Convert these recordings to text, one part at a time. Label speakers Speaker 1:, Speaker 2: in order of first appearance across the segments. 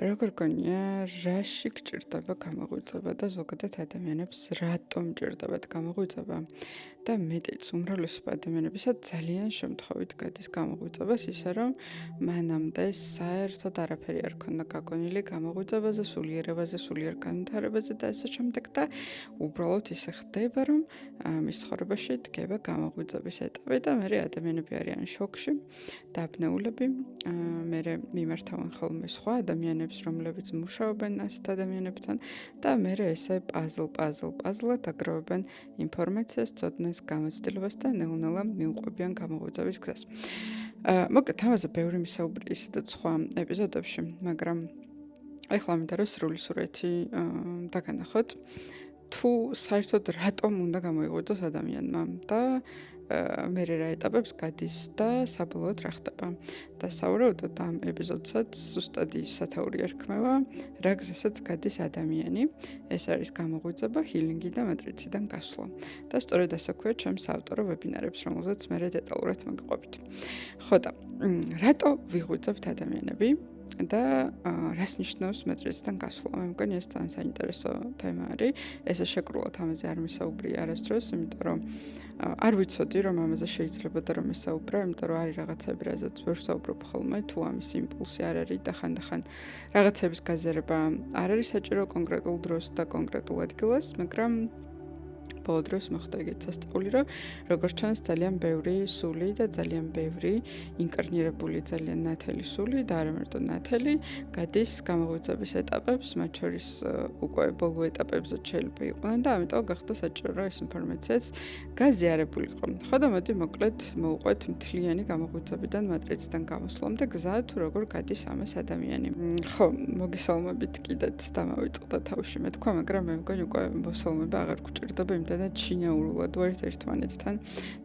Speaker 1: როგორ გონია, რაში გჭირდება გამოღვიძება და ზოგადად ადამიანებს რატომ ჭირდებათ გამოღვიძება? და მეტიც უმრავლესობა ადამიანებისა ძალიან შემთხვევით გადის გამოღვიძებას, ისე რომ მანამდე საერთოდ არაფერი არ ქონდა გაგონილი გამოღვიძებაზე, სულიერებაზე, სულიერ განვითარებაზე და ასე შემდეგ და უბრალოდ ისე ხდება, რომ მის ცხოვრებაში დგება გამოღვიძების ეტაპი და მერე ადამიანები არიან შოკში, დაბნეულები, მერე მიმართავენ ხოლმე სხვა ადამიანებს, რომლებიც მუშაობენ ასეთ ადამიანებთან და მერე ესე პაზლად აგროვებენ ინფორმაციას, ცოდნას, გამოცდილებას და ნელა-ნელა მიუყვებიან გამოღვიძების გზას. მოკლედ, ამაზე ბევრი მისაუბრია ისედაც სხვა ეპიზოდებში, მაგრამ ეხლა მინდა რომ სრულიად დაგანახოთ, თუ საერთოდ რატომ უნდა გამოიღვიძოს ადამიანმა და მერე რა ეტაპებს გადის და საბოლოოდ რა ხდება. და სავარაუდოდ ამ ეპიზოდსაც ზუსტად ის სათაური ერქმევა, რა გზასაც გადის ადამიანი, ეს არის გამოღვიძება, ჰილინგი და მატრიციდან გასვლა. და სწორედ ასე ქვია ჩემს ავტორო ვებინარებს, რომელზეც მერე დეტალურად მოგიყვებით. ხო და რატო ვიღვიძებთ ადამიანები? და რას ნიშნავს მეტრიციდან გასვლა? მე მგონი ეს ძალიან საინტერესო თემა არის. ესე შეკრულად ამაზე არ მისაუბრია არასდროს, იმიტომ რომ არ ვიცოდი რომ ამაზე შეიძლებოდა რომ მისაუბრა, იმიტომ რომ არის რაღაცები, რაზეც ვერ ვსაუბრობ ხოლმე, თუ ამის იმპულსი არ არის და ხანდახან რაღაცების გაზიარება არ არის საჭირო კონკრეტულ დროს და კონკრეტულ ადგილას, მაგრამ ბოლო დროს მოხდა ეგეთ სასწაული, რომ როგორც ჩანს ძალიან ბევრი სული და ძალიან ბევრი ინკარნირებული ძალიან ნათელი სული და არა მარტო ნათელი გადის გამოღვიძების ეტაპებს, მათ შორის უკვე ბოლო ეტაპებზე შეიძლება იყვნენ და ამიტომ გახდა საჭირო რომ ეს ინფორმაციაც გაზიარებულიყო. ხო და მოდი მოკლედ მოვუყვეთ მთლიანი გამოღვიძებიდან მატრიციდან გამოსვლამდე გზა თუ როგორ გადის ამას ადამიანი. ხო, მოგესალმებით კიდეც დამავიწყდა თავში მე თქვა, მაგრამ მე მგონი უკვე მოსალმება აღარ გჭირდება იმდენად შინაურულად ვართ ერთმანეთთან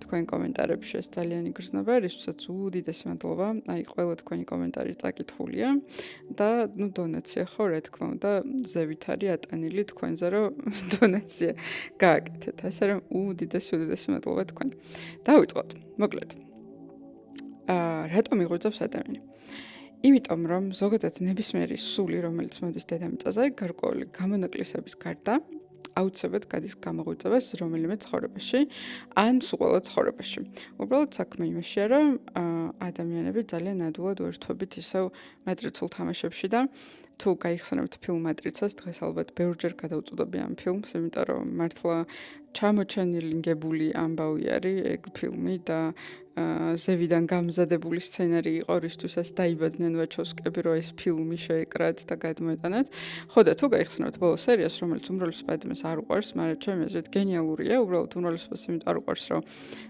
Speaker 1: თქვენ კომენტარებში ეს ძალიან იგრძნობა, რისთვისაც უდიდესი მადლობა, აი ყველა თქვენი კომენტარი წაკითხულია და ნუ დონაცია ხო რა თქმა უნდა ზევით არის ატანილი თქვენზე რომ დონაცია გააკეთეთ, ასე რომ უდიდესი მადლობა თქვენ. დავიწყოთ, მოკლედ. რატომ იღვიძებს ადამიანი? იმიტომ რომ ზოგადად ნებისმიერი სული, რომელიც მოდის დედამიწაზე, გარკვეული გამონაკლისების გარდა აუცილებლად გადის გამოღვიძებას რომელიმე ცხოვრებაში, ან სულ ყველა ცხოვრებაში. უბრალოდ საქმე იმაშია, რომ ადამიანები ძალიან ადვილად ვერთვებით ისევ მატრიცულ თამაშებში და თუ გაიხსენებთ ფილმ მატრიცას, დღეს ალბათ ბევრჯერ გადავწყვეტები ამ ფილმს, იმიტომ რომ მართლა ჩამოჩენილინგებული ამბავი არის ეგ ფილმი და ზევიდან გამზადებული სცენარი იყო, რისთვისაც დაიბადნენ ვაჩოვსკები, რომ ეს ფილმი შეეკრათ და გადმოეტანათ. ხო და თუ გაიხსენებთ ბოლო სერიას, რომელიც უმრავლესობა ადამიანს არ უყვარს, მაგრამ ჩემი აზრით გენიალურია, უბრალოდ უმრავლესობას იმიტომ არ უყვარს, რომ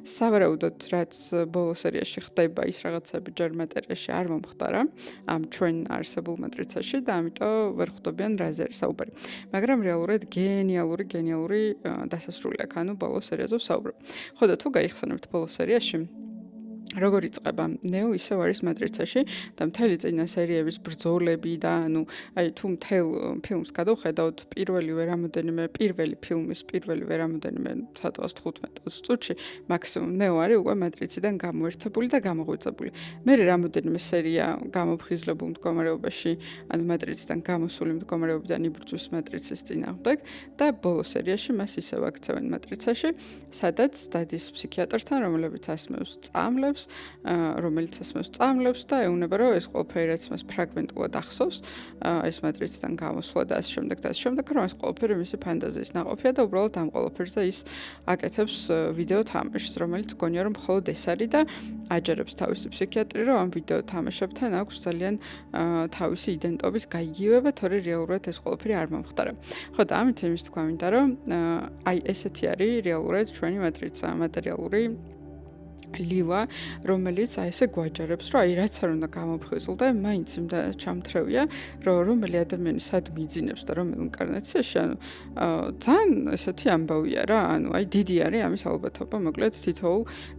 Speaker 1: სავარაუდოდ რაც ბოლო სერიაში ხდება, ის რაღაცები ჯერ მატერიაში არ მომხდარა ამ ჩვენ არსებულ მატრიცაში და ამიტომ ვერ ხვდებიან რაზე არის საუბარი. მაგრამ რეალურად გენიალური დასასრული აქვს, ანუ ბოლო სერიაზე ვსაუბრობ. ხო და თუ გაიხსენებთ ბოლო სერიაში როგორ იწყება ნეო ისევ არის მატრიცაში და მთელი წინა სერიების ბრძოლები და ანუ აი თუ მთელ ფილმს გადავხედავთ პირველი ფილმის პირველი რამოდენიმე სადღაც 15-20 წუთში მაქსიმუმ ნეო არის უკვე მატრიციდან გამოერთებული და გამოღვიძებული. მერე რამოდენიმე სერია გამოფხიზლებულ მდგომარეობაში, ანუ მატრიციდან გამოსული მდგომარეობიდან იბრძვის მატრიცის წინააღმდეგ და ბოლო სერიაში მას ისევ აქცევენ მატრიცაში, სადაც დადის ფსიქიატრთან, რომელიც რომელიც ასმევს წამლებს და ეუბნება, რომ ეს ყველაფერი რაც მას ფრაგმენტულად ახსოვს, ეს მატრიციდან გამოსვლა და ასე შემდეგ, რომ ეს ყველაფერი მისი ფანტაზიის ნაყოფია და უბრალოდ ამ ყველაფერზე ის აკეთებს ვიდეო თამაშს, რომელიც გონია რომ მხოლოდ ეს არის და აჯერებს თავისი ფსიქიატრი, რომ ამ ვიდეო თამაშებთან აქვს ძალიან თავისი იდენტობის გაიგივება, თორე რეალურად ეს ყველაფერი არ მომხდარა. ხო და ამით იმის თქვა მინდა, რომ აი ესეთი არის რეალურად ჩვენი მატრიცა, მატერიალური ლილა, რომელიც აი ესე გვაჯერებს, რომ აი რაც არ უნდა გამოფხიზლდე, მაინც იმდა ჩამთრევია, რომ რომელი ადამიანი სად მიძინებს და რომელ ინკარნაციაში, ანუ ძალიან ესეთი ამბავია რა, ანუ აი დიდი არის ამის ალბათობა, მოკლედ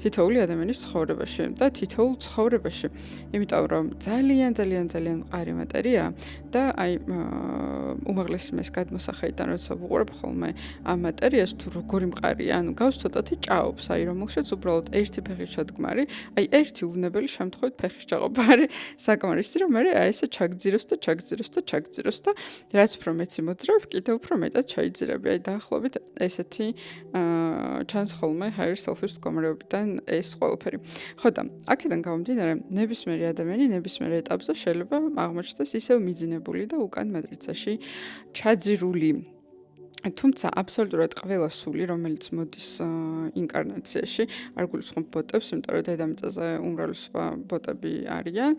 Speaker 1: თითოეული ადამიანის ცხოვრებაში და თითოეულ ცხოვრებაში. იმიტომ რომ ძალიან მყარი მატერია და აი უმაღლესი მის გადმოსახედიდან როცა ვუყურებ ხოლმე ამ მატერიას თუ როგორი მყარია, ანუ გავს ცოტათი ჭაობს, აი რომელშიც უბრალოდ ერთი ფეხი სრული შედგმარი, აი ერთი უვნებელი შემთხვევით ფეხის ჭაობა არის საკმარისი, რომ მე აი ესე ჩაგძიროს და რაც უფრო მეცი მოძრავ, კიდევ უფრო მეტად ჩაიძირები. აი დაახლოებით ესეთი ჩანს ხოლმე higher self-esteem მდგომარეობიდან ეს ყველაფერი. ხო და აქედან გამომდინარე, ნებისმიერი ადამიანი ნებისმიერ ეტაპზე შეიძლება აღმოჩნდეს ისევ მიძინებული და უკან მატრიცაში ჩაძირული. თუმცა აბსოლუტურად ყველა სული, რომელიც მოდის ინკარნაციაში, არ გულისხმობ ბოტებს, იმიტომ რომ დედამიწაზე უმრავლესობა ბოტები არიან,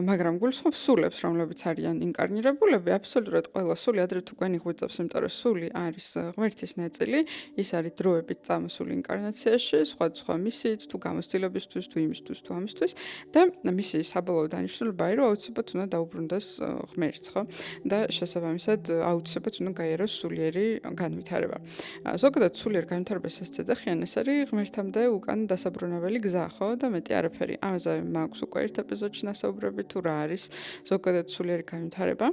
Speaker 1: მაგრამ გულისხმობ სულებს, რომლებიც არიან ინკარნირებულები, აბსოლუტურად ყველა სული ადრე თუ გვენი ღვიძავს, იმიტომ რომ სული არის ღმერთის ნაწილი, ის არის დროებით წამოსული ინკარნაციაში, სხვადასხვა მისიით, თუ გამოცდილებისთვის, თუ იმისთვის, თუ ამისთვის და მისი საბოლოო დანიშნულება არის, რომ აუცილებლად უნდა დაუბრუნდეს ღმერთს, ხო? და შესაბამისად აუცილებლად უნდა გაიაროს სულიერი განვითარება. ზოგადად სულიერ განვითარებას ეს ძეძახიან, ეს არის ღმერთამდე უკან დასაბრუნებელი გზა, ხო? და მეტი არაფერი. ამაზე მაქვს უკვე ერთ ეპიზოდში ნასაუბრები თუ რა არის ზოგადად სულიერი განვითარება.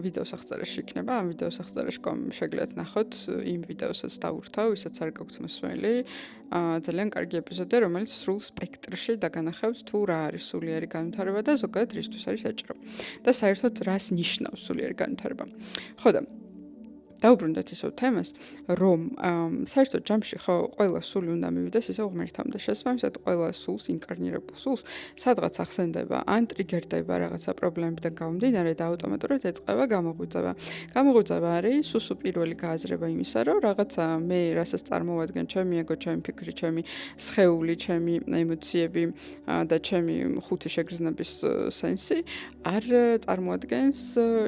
Speaker 1: ვიდეოს აღწერაში იქნება. ამ ვიდეოს აღწერაში შეგიძლიათ ნახოთ იმ ვიდეოსაც დავურთავ, ვისაც არ გაქვთ მოსმენელი. ძალიან კარგი ეპიზოდია, რომელიც სრულ სპექტრში დაგანახავთ თუ რა არის სულიერი განვითარება და ზოგადად რისთვის არის საჭირო. და საერთოდ რას ნიშნავს სულიერი განვითარება. ხო და დაუბრუნდეთ ისევ თემას, რომ საერთოდ ჯამში ხო ყველა სული უნდა მივიდეს ისევ ღმერთამდე. შესაბამისად ყველა სულს, ინკარნირებულ სულს, სადღაც ახსენდება, ან ტრიგერდება რაღაცა პრობლემებიდან გამომდინარე და ავტომატურად ეწყება გამოღვიძება. გამოღვიძება არის სუსუ პირველი გააზრება იმისა, რომ რაღაცა მე რასაც წარმოვადგენ, ჩემი ეგო, ჩემი ფიქრი, ჩემი სხეული, ჩემი ემოციები და ჩემი ხუთი შეგრძნების სენსი არ წარმოადგენს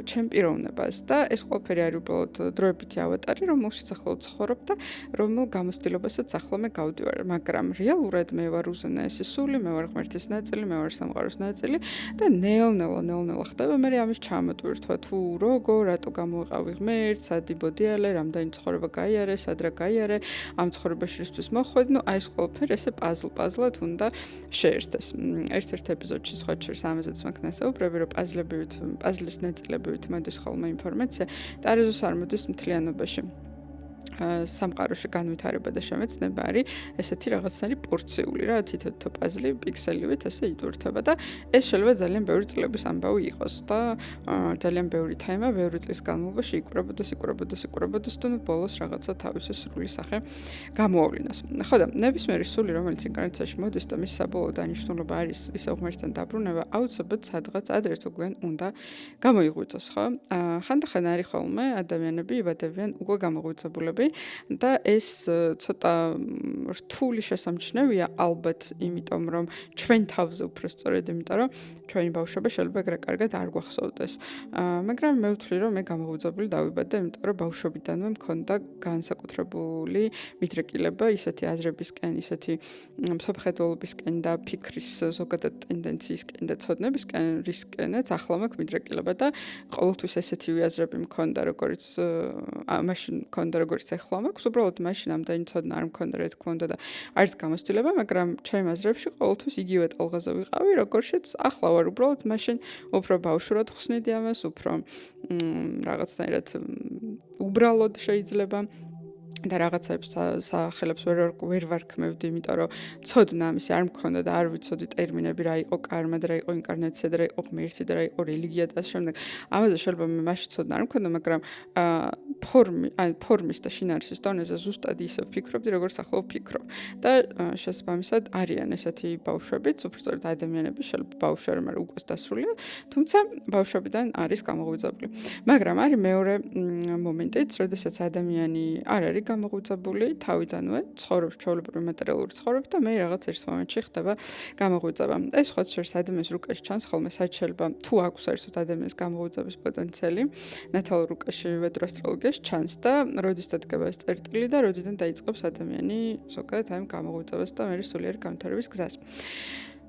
Speaker 1: ჩემ პიროვნებას და ეს ყველაფერი არის უბრალოდ დროებითი ავატარი, რომელშიც ახლა ვცხოვრობ და რომელ გამოცდილებასაც ახლა მე გავდივარ, მაგრამ რეალურად მე ვარ უზენაესი სული, მე ვარ ღმერთის ნაწილი, მე ვარ სამყაროს ნაწილი და ნელა ხდება მე ამის ჩამოტვირთვა თუ როგორ, რატო გამოვიყავი ღმერთს, სად იბოდიალე, რამდენი ცხოვრება გაიარე, სად რა გაიარე, ამ ცხოვრებაში რისთვის მოხვედი, ნუ აი ეს ყველაფერი ესე პაზლად უნდა შეერთდეს. ერთ-ერთ ეპიზოდში სხვა შორის ამაზეც მაქვს ნასაუბრები, რომ პაზლის ნაწილებივით მოდის ხოლმე ინფორმაცია და არასდროს არ მოდის მთლიანობაში. სამყაროში განვითარება და შემეცნება არის ესეთი რაღაცნაირი პორციული რა, თითო პაზლი პიქსელივით ესე იტვირთება და ეს შეიძლება ძალიან ბევრი წლების ამბავი იყოს და ძალიან ბევრი თემა, ბევრი წლის განმავლობაში იკვრებოდეს და ბოლოს რაღაცა თავისი სრული სახე გამოავლინოს. ხო და ნებისმიერი სული, რომელიც ინკარნაციაში მოდის და მის საბოლოო დანიშნულება არის ისევ ღმერთთან დაბრუნება, აუცილებლად სადღაც ადრე თუ გვიან უნდა გამოიღვიძოს, ხო? ხანდახან არის ხოლმე ადამიანები იბადებიან უკვე გამოღვიძებულები და ეს ცოტა რთული შესამჩნევია ალბათ, იმიტომ რომ ჩვენ თავზე უფრო სწორედ, იმიტომ რომ ჩვენი ბავშვობა შეიძლება ეგრე კარგად არ გვახსოვდეს. მაგრამ მე ვთვლი, რომ მე გამოღვიძებული დავიბადე, იმიტომ რომ ბავშვობიდანვე მქონდა განსაკუთრებული მიდრეკილება ისეთი აზრებისკენ, ისეთი მსოფლმხედველობისკენ და ფიქრის ზოგადად ტენდენციისკენ და ცოდნებისკენ, რისკენაც ახლა მაქვს მიდრეკილება და ყოველთვის ესეთივე აზრები მქონდა, როგორც მაშინ მქონდა, როგორც ახლა მაქვს, უბრალოდ მაშინ ამდენი ცოდნა არ მქონდა, რა თქმა უნდა და არის გამოცდილება, მაგრამ ჩემ აზრებში ყოველთვის იგივე ტალღაზე ვიყავი, როგორშიც ახლა ვარ, უბრალოდ მაშინ უფრო ბავშვურად ხსნიდი ამას, უფრო რაღაცნაირად უბრალოდ შეიძლება და რაღაცებს სახელებს ვერ ვარქმევდი, იმიტომ რომ ცოდნა ამისი არ მქონდა და არ ვიცოდი ტერმინები რა იყო კარმა და რა იყო ინკარნაცია და რა იყო ღმერთი და რა იყო რელიგია და ასე შემდეგ. ამაზე შეიძლება მე მაშინ ცოდნა არ მქონდა, მაგრამ ფორმის და შინაარსის დონეზე ზუსტად ისევ ვფიქრობდი, როგორც ახლა ვფიქრობ. და შესაბამისად არიან ესეთი ბავშვებიც, უბრალოდ ადამიანები, შეიძლება ბავშვი არ, მაგრამ უკვე დასრულია, თუმცა ბავშვებიდან არის გამოღვიძებული. მაგრამ არის მეორე მომენტიც, როდესაც ადამიანი არ არის გამოღვიძებული თავიდანვე, ცხოვრობს ჩვეულებრივ მატერიალური ცხოვრება და მე რაღაც ერთ მომენტში ხდება გამოღვიძება. ეს სხვა შორის ადამიანის რუკაში ჩანს ხოლმე, საერთოდ შეიძლება თუ აქვს საერთოდ ადამიანის გამოღვიძების პოტენციალი, ნათალურ რუკაში ვედრო ასტროლოგიაში ჩანს და როდის დადგება ეს წერტილი და როდიდან დაიწყებს ადამიანი ზოგადად ამ გამოღვიძებას და მე სულიერი განვითარების გზას.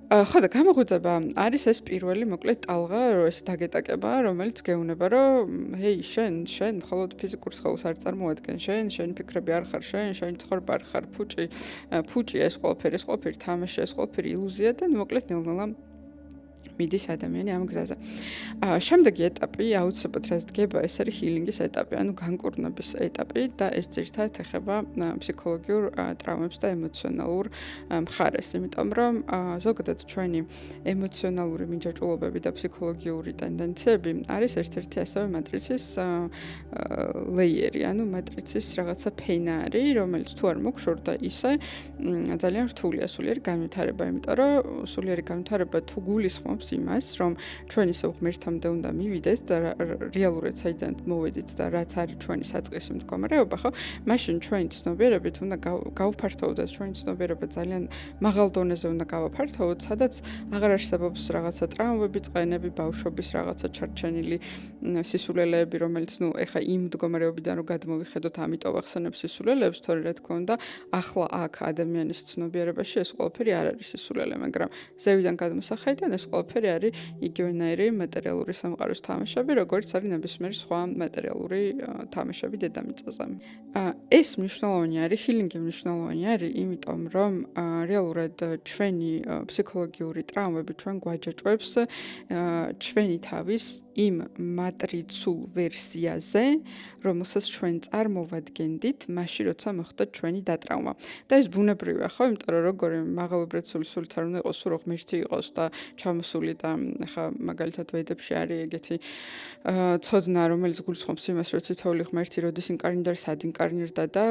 Speaker 1: ხო და გამოღვიძება არის ეს პირველი მოკლედ ტალღა, რომ ეს დაგეტაკება, რომელიც გეუბნება, რომ ჰეი, შენ მხოლოდ ფიზიკურ სხეულს არ წარმოადგენს, შენი ფიქრები არ ხარ, შენი ცხოვრება არ ხარ, ფუჭი ეს ყველაფერი თამაში, ეს ყველაფერი ილუზია და მოკლედ ნელ-ნელა მიდის ადამიანი ამ გზაზე. შემდეგი ეტაპი აუცილებლად რაც დგება, ეს არის ჰილინგის ეტაპი, ანუ განკურნების ეტაპი და ეს ძირითადად ეხება ფსიქოლოგიურ ტრავმებს და ემოციონალურ მხარეს, იმიტომ რომ ზოგადად ჩვენი ემოციონალური მინჯაჭულობები და ფსიქოლოგიური ტენდენციები არის ერთ-ერთი ასევე მატრიცის ლეიერი, ანუ მატრიცის რაღაცა ფენა არის, რომელიც თუ არ მოგშორდა ისე ძალიან რთულია სულიერი განვითარება, იმიტომ რომ სულიერი განვითარება თუ გულისხმობს იმას, რომ ჩვენ ისევ ღმერთამდე უნდა მივიდეთ და რეალურად საიდან მოვედით და რაც არის ჩვენი საწყისი მდგომარეობა, ხო? მაშინ ჩვენი ცნობიერებით უნდა გავფართოვოთ, ჩვენი ცნობიერება ძალიან მაღალ დონეზე უნდა გავაფართოვოთ, სადაც აღარ არსებობს რაღაცა ტრაუმები, წყენები, ბავშვობის რაღაცა ჩარჩენილი სისულელეები, რომელიც ეხა იმ მდგომარეობიდან რომ გადმოვიხედოთ, ამიტომ ახსენებს სისულელეებს, თორე რა თქმა უნდა, ახლა აქ ადამიანის ცნობიერებაში ეს ყველაფერი არ არის სისულელე, მაგრამ ზევიდან გადმოსახედიდან ეს ყველაფერი არის იგივენაირი მატერიალური სამყაროს თამაშები, როგორც არის ნებისმიერი სხვა მატერიალური თამაშები დედამიწაზე. ეს მნიშვნელოვანი არის, ჰილინგი მნიშვნელოვანი არის, იმიტომ რომ რეალურად ჩვენი ფსიქოლოგიური ტრავმები ჩვენ გვაჯაჭვებს ჩვენი თავის იმ მატრიცულ ვერსიაზე, რომელსაც ჩვენ წარმოვადგენდით, მაშინ როცა მოხდა ჩვენი დატრაუმა. და ეს ბუნებრივია, ხო, იმიტომ რომ როგორი მაღალუბრად სულიც არ უნდა იყოს, სულ ღმერთი იყოს და ჩამოსული და ხა მაგალითად ვედებში არის ეგეთი ცოდნა, რომელიც გულისხმობს იმას, რომ თითოეული ღმერთი როდის ინკარნირდა, სად ინკარნირდა და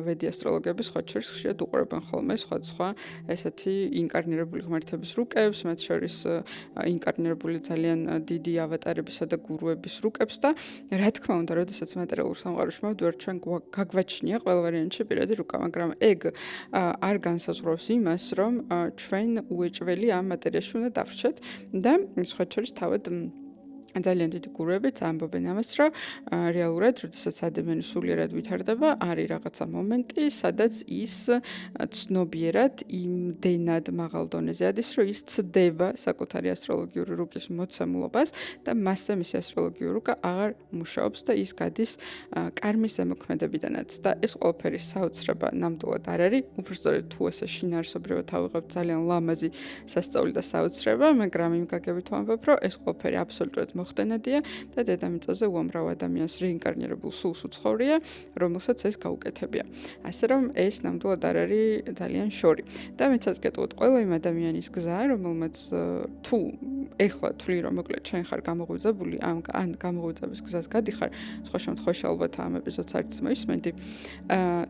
Speaker 1: ვედი ასტროლოგები სხვა შორის ხშირად უყურებენ ხოლმე სხვა ესეთი ინკარნირებული ღმერთების რუკებს, მათ შორის ინკარნირებული ძალიან დიდი ავატარებისა და გურუების რუკებს და რა თქმა უნდა, როდესაც მატერიალურ სამყაროში მოვდივართ, ჩვენ გაგვაჩნია ყველა ვარიანტში პირადი რუკა, მაგრამ ეგ არ განსაზღვრავს იმას, რომ ჩვენ უეჭველი ამ მატერიაში უნდა დავრჩეთ და სხვა შორის თავად ძალიან დიდი გურუებიც ამბობენ ამას, რომ რეალურად, როდესაც ადამიანი სულიერად ვითარდება, არის რაღაცა მომენტი, სადაც ის ცნობიერად იმდენად მაღალ დონეზე ადის, რომ ის ცდება საკუთარი ასტროლოგიური რუკის მოცემულობას და მასზე მისი ასტროლოგიური რუკა აღარ მუშაობს და ის გადის კარმის ზემოქმედებიდანაც და ეს ყველაფერი საოცრება ნამდვილად არ არის, უბრალოდ თუ ესე შინაარსობრივად ავიღებთ ძალიან ლამაზი სასწაული და საოცრება, მაგრამ იმ გაგებით ვამბობ, რომ ეს ყველაფერი აბსოლუტურად მოხდენადია და დედამიწაზე უამრავ ადამიანს რეინკარნირებულ სულს უცხოვრია, რომელსაც ეს გაუკეთებია. ასე რომ ეს ნამდვილად არ არის ძალიან შორი. და მეც აკეთოთ ყველა იმ ადამიანის გზა, რომელმაც თუ ეხლა თვლი რომ მოკლედ ჩვენ ხარ გამოღვიძებული, ან გამოღვიძების გზას გადიხარ, სხვა შემთხვევაში ალბათ ამ ეპიზოდს არც მოისმენდი.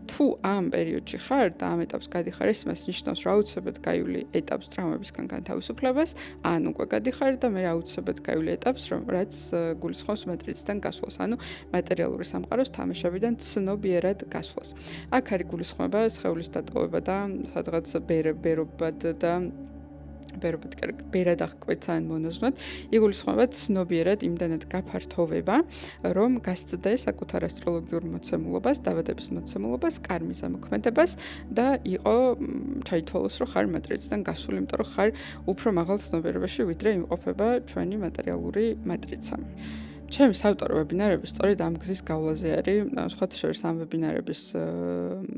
Speaker 1: თუ ამ პერიოდში ხარ და ამ ეტაპს გადიხარ, ეს მას ნიშნავს, რომ აუცილებლად გაივლი ეტაპს ტრავმებისგან განთავისუფლებას, ან უკვე გადიხარ და მე აუცილებლად გაივლი ეტაპს, რაც გულისხმობს მატრიციდან გასვლას, ანუ მატერიალური სამყაროს თამაშებიდან ცნობიერად გასვლას. აქ არის გულისხმობა სხეულის დატოვება და სადღაც ბერად აღკვეცა ან მონაზვნად, იგულისხმება ცნობიერად იმდანად გაფართოვება, რომ გასცდე საკუთარ ასტროლოგიურ მოცემულობას, დაბადების მოცემულობას, კარმის ამოქმედებას და ჩაითვალოს, რომ ხარ მატრიციდან გასული, იმიტომ რომ ხარ უფრო მაღალ ცნობიერებაში, ვიდრე იმყოფება ჩვენი მატერიალური მატრიცა. ჩემი საავტორო ვებინარები სწორედ ამ გზის გავლაზე არის, სხვათა შორის ამ ვებინარების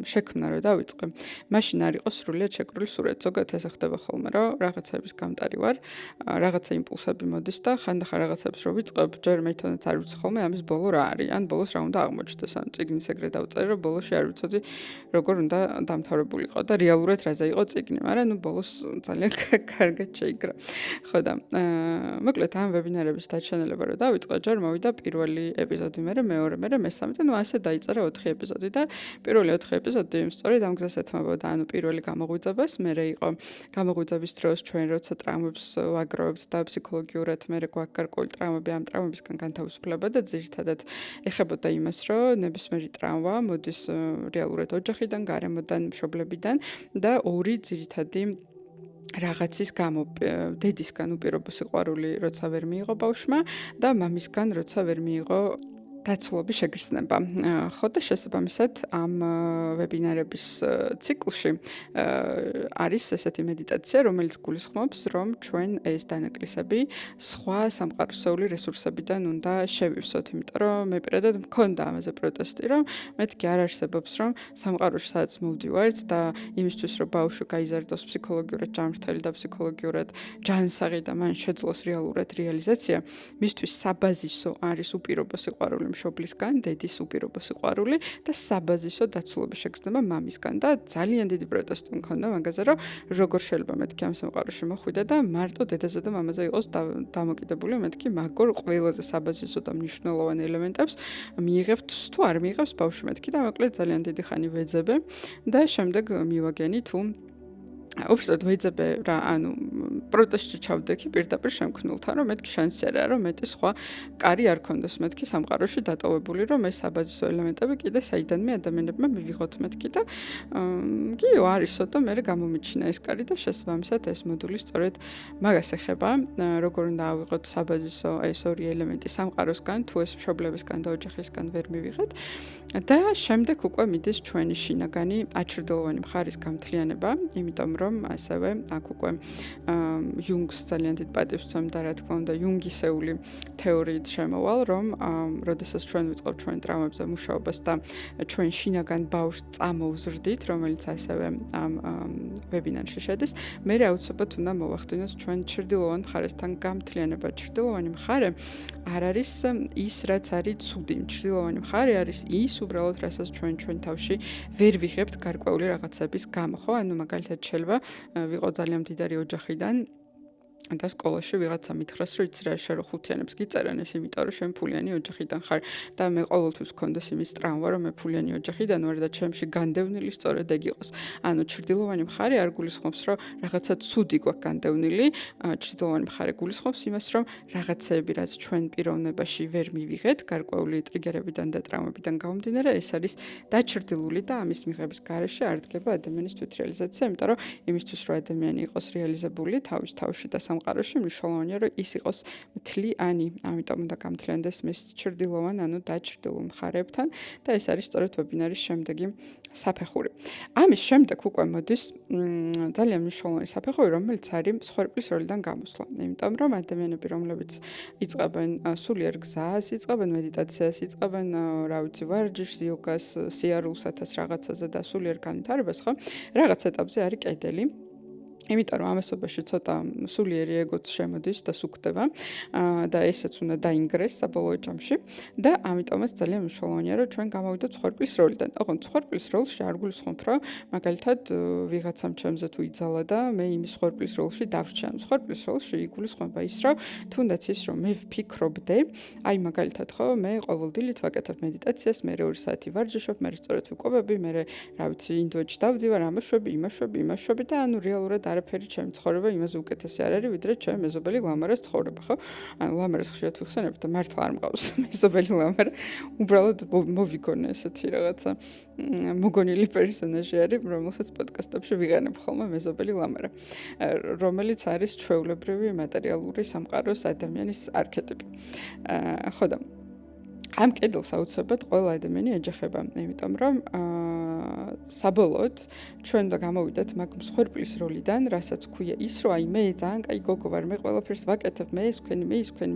Speaker 1: შექმნა რო დავიწყე. მაშინ არ იყო სრულიად შეკრული სურათი. ზოგადად ესე ხდება ხოლმე, რომ რაღაცების გამტარი ვარ, რაღაცა იმპულსები მოდის და ხანდახან რაღაცებს რო ვიწყებ, ჯერ მეთონაც არ ვიცი ხოლმე ამის ბოლო რა არის, ან ბოლოს რა უნდა აღმოჩნდეს. ან წიგნის ეგრე დავწერე, რომ ბოლოში არ ვიცოდი როგორ უნდა დამთავრებულიყო და რეალურად რაზე იყო წიგნი, მაგრამ ნუ ბოლოს ძალიან კარგად შეიგრა. ხო და მოკლედ ამ ვებინარების დაჩვენება რო დავიწყე, ჯერ მოვიდა პირველი ეპიზოდი, მეორე, მესამე და ნუ ასე დაიწერა 4 ეპიზოდი და პირველი 4 ეპიზოდი სწორედ ამ გზას ეთმობოდა, ანუ პირველი გამოღვიძებას, მერე იყო გამოღვიძების დროს ჩვენ როცა ტრავმებს ვაგროვებთ და ფსიქოლოგიურად მერე გვაქვს გარკვეული ტრავმები, ამ ტრავმებისგან განთავისუფლება და ძირითადად ეხებოდა იმას, რომ ნებისმიერი ტრავმა მოდის რეალურად ოჯახიდან, გარემოდან, მშობლებიდან და ორი ძირითადი რაღაცის გამო დედისგან უპირობო სიყვარული როცა ვერ მიიღო ბავშვმა და მამისგან როცა ვერ მიიღო დაცულობის შეგრძნება. ხო და შესაბამისად ამ ვებინარების ციკლში არის ესეთი მედიტაცია, რომელიც გულისხმობს, რომ ჩვენ ეს დანაკლისები სხვა სამყაროსეული რესურსებიდან უნდა შევივსოთ, იმიტომ რომ მე პირადად მქონდა ამაზე პროტესტი, რომ მეთქი არ არსებობს, რომ სამყაროში სადაც მოვდივართ და იმისთვის, რომ ბავშვი გაიზარდოს ფსიქოლოგიურად ჯანმრთელი და ფსიქოლოგიურად ჯანსაღი და მან შეძლოს რეალურად რეალიზაცია, მისთვის საბაზისო არის უპირობო სიყვარული მშობლისგან, დედის უპირობო სიყვარული და საბაზისო დაცულობის შეგრძნება მამისგან და ძალიან დიდი პროტესტი მქონდა მაგაზე, რომ როგორ შეიძლება მეთქი ამ სამყაროში მოხვიდა და მარტო დედაზე და მამაზე იყოს დამოკიდებული, მეთქი მაგორ ყველაზე საბაზისო და მნიშვნელოვან ელემენტებს მიიღებთ თუ არ მიიღებს ბავშვი მეთქი და მოკლედ ძალიან დიდი ხანი ვეძებე და შემდეგ მივაგენი თუ უბრალოდ ვეძებე რა, ანუ პროტესტში ჩავდექი პირდაპირ შემქმნელთან, რომ მეთქი შანსი არა, რომ მეტი სხვა კარი არ ქონდეს მეთქი სამყაროში დატოვებული, რომ ეს საბაზისო ელემენტები კიდე საიდანმე ადამიანებმა მივიღოთ მეთქი და გიო არისო და მე გამომიჩინა ეს კარი და შესაბამისად ეს მოდული სწორედ მაგას ეხება, როგორ უნდა ავიღოთ საბაზისო ეს ორი ელემენტი სამყაროსგან, თუ ეს მშობლებისგან და ოჯახისგან ვერ მივიღეთ და შემდეგ უკვე მიდის ჩვენი შინაგანი აჩრდილოვანი მხარის გამთლიანება, იმიტომ რომ ასევე აქ უკვე იუნგს ძალიან დიდ პატივს ვცემ და რა თქმა უნდა იუნგისეული თეორიით შემოვალ, რომ როდესაც ჩვენ ვიწყებთ ჩვენ ტრავმებზე მუშაობას და ჩვენ შინაგან ბავშვს წამოვზრდით, რომელიც ასევე ამ ვებინარში შედის, მე აუცილებლად უნდა მოვახდინოთ ჩვენ ჩრდილოვან მხარესთან გამთლიანება. ჩრდილოვანი მხარე არ არის ის, რაც არის ცუდი. ჩრდილოვანი მხარე არის ის უბრალოდ, რასაც ჩვენ თავში ვერ ვიღებთ გარკვეული რაღაცების გამო, ხო? ანუ მაგალითად შეიძლება ვიყო ძალიან მდიდარი ოჯახიდან და სკოლაში ვიღაცა მითხრას, რომ იცი რა, შენ რო ხუთიანებს გიწერენ, ეს იმიტომ რომ შენ ფულიანი ოჯახიდან ხარ და მე ყოველთვის მქონდეს იმის ტრამვა, რომ მე ფულიანი ოჯახიდან ვარ და ჩემში განდევნილი სწორედ ეგ იყოს. ანუ ჩრდილოვანი მხარე არ გულისხმობს, რომ რაღაცა ცუდი გვაქვს განდევნილი, ჩრდილოვანი მხარე გულისხმობს იმას, რომ რაღაცეები, რაც ჩვენ პიროვნებაში ვერ მივიღეთ, გარკვეული ტრიგერებიდან და ტრამვებიდან გამომდინარე, ეს არის დაჩრდილული და ამის მიღების გარეშე არ დგება ადამიანის თვითრეალიზაცია, იმიტომ რომ იმისთვის, რომ ადამიანი იყოს რეალიზებული თავის თავში და სამყაროში მნიშვნელოვანია, რომ ის იყოს მთლიანი, ამიტომ უნდა გამთლიანდეს მის ჩრდილოვან, ანუ დაჩრდილულ მხარეებთან და ეს არის სწორედ ვებინარის შემდეგი საფეხური. ამის შემდეგ უკვე მოდის ძალიან მნიშვნელოვანი საფეხური, რომელიც არის მსხვერპლის როლიდან გამოსვლა. იმიტომ რომ ადამიანები, რომლებიც იწყებენ სულიერ გზას, იწყებენ მედიტაციას, იწყებენ რა ვიცი, ვარჯიშს, იოგას, სიარულსათას რაღაცაზე და სულიერ განვითარებას, ხო? რაღაც ეტაპზე არის კედელი. იმიტომ რომ ამასობაში ცოტა სულიერი ეგოც შემოდის და სუქდება და ესეც უნდა დაინგრეს საბოლოო ჯამში და ამიტომაც ძალიან მნიშვნელოვანია რომ ჩვენ გამოვიდოთ მსხვერპლის როლიდან. ოღონდ მსხვერპლის როლში არ გულისხმობთ რომ მაგალითად ვიღაცამ ჩემზე თუ იძალა და მე იმის მსხვერპლის როლში დავრჩა. მსხვერპლის როლში იგულისხმება ის რომ თუნდაც ის რომ მე ვფიქრობდე, აი მაგალითად ხო მე ყოველდღიურად ვაკეთებ მედიტაციას, მე 2 საათი ვარჯიშობ, მე სწორედ ვიკვებები, მე რა ვიცი ინდოეთში დავდივარ, ამაშვები და ანუ რეალურად არაფერი ჩემი ცხოვრება იმაზე უკეთესი არ არის, ვიდრე ჩემი მეზობელი ლამარას ცხოვრება, ხო? ანუ ლამარას ხშირად ვიხსენებ და მართლა არ მყავს მეზობელი ლამარა. უბრალოდ მოვიგონე ესეთი რაღაცა მოგონილი პერსონაჟი არის, რომელსაც პოდკასტებში ვიყენებ ხოლმე მეზობელი ლამარა, რომელიც არის ჩვეულებრივი მატერიალური სამყაროს ადამიანის არქეტიპი. ხო და ამ კედელს აუცილებლად ყველა ადამიანი ეჯახება, იმიტომ რომ საბოლოოდ ჩვენ და გამოვიდეთ მაგ მსხვერპლის როლიდან, რასაც ქვია ის, რომ აი მე ძალიან კაი გოგო ვარ, მე ყველაფერს ვაკეთებ, მე ის ვქენი,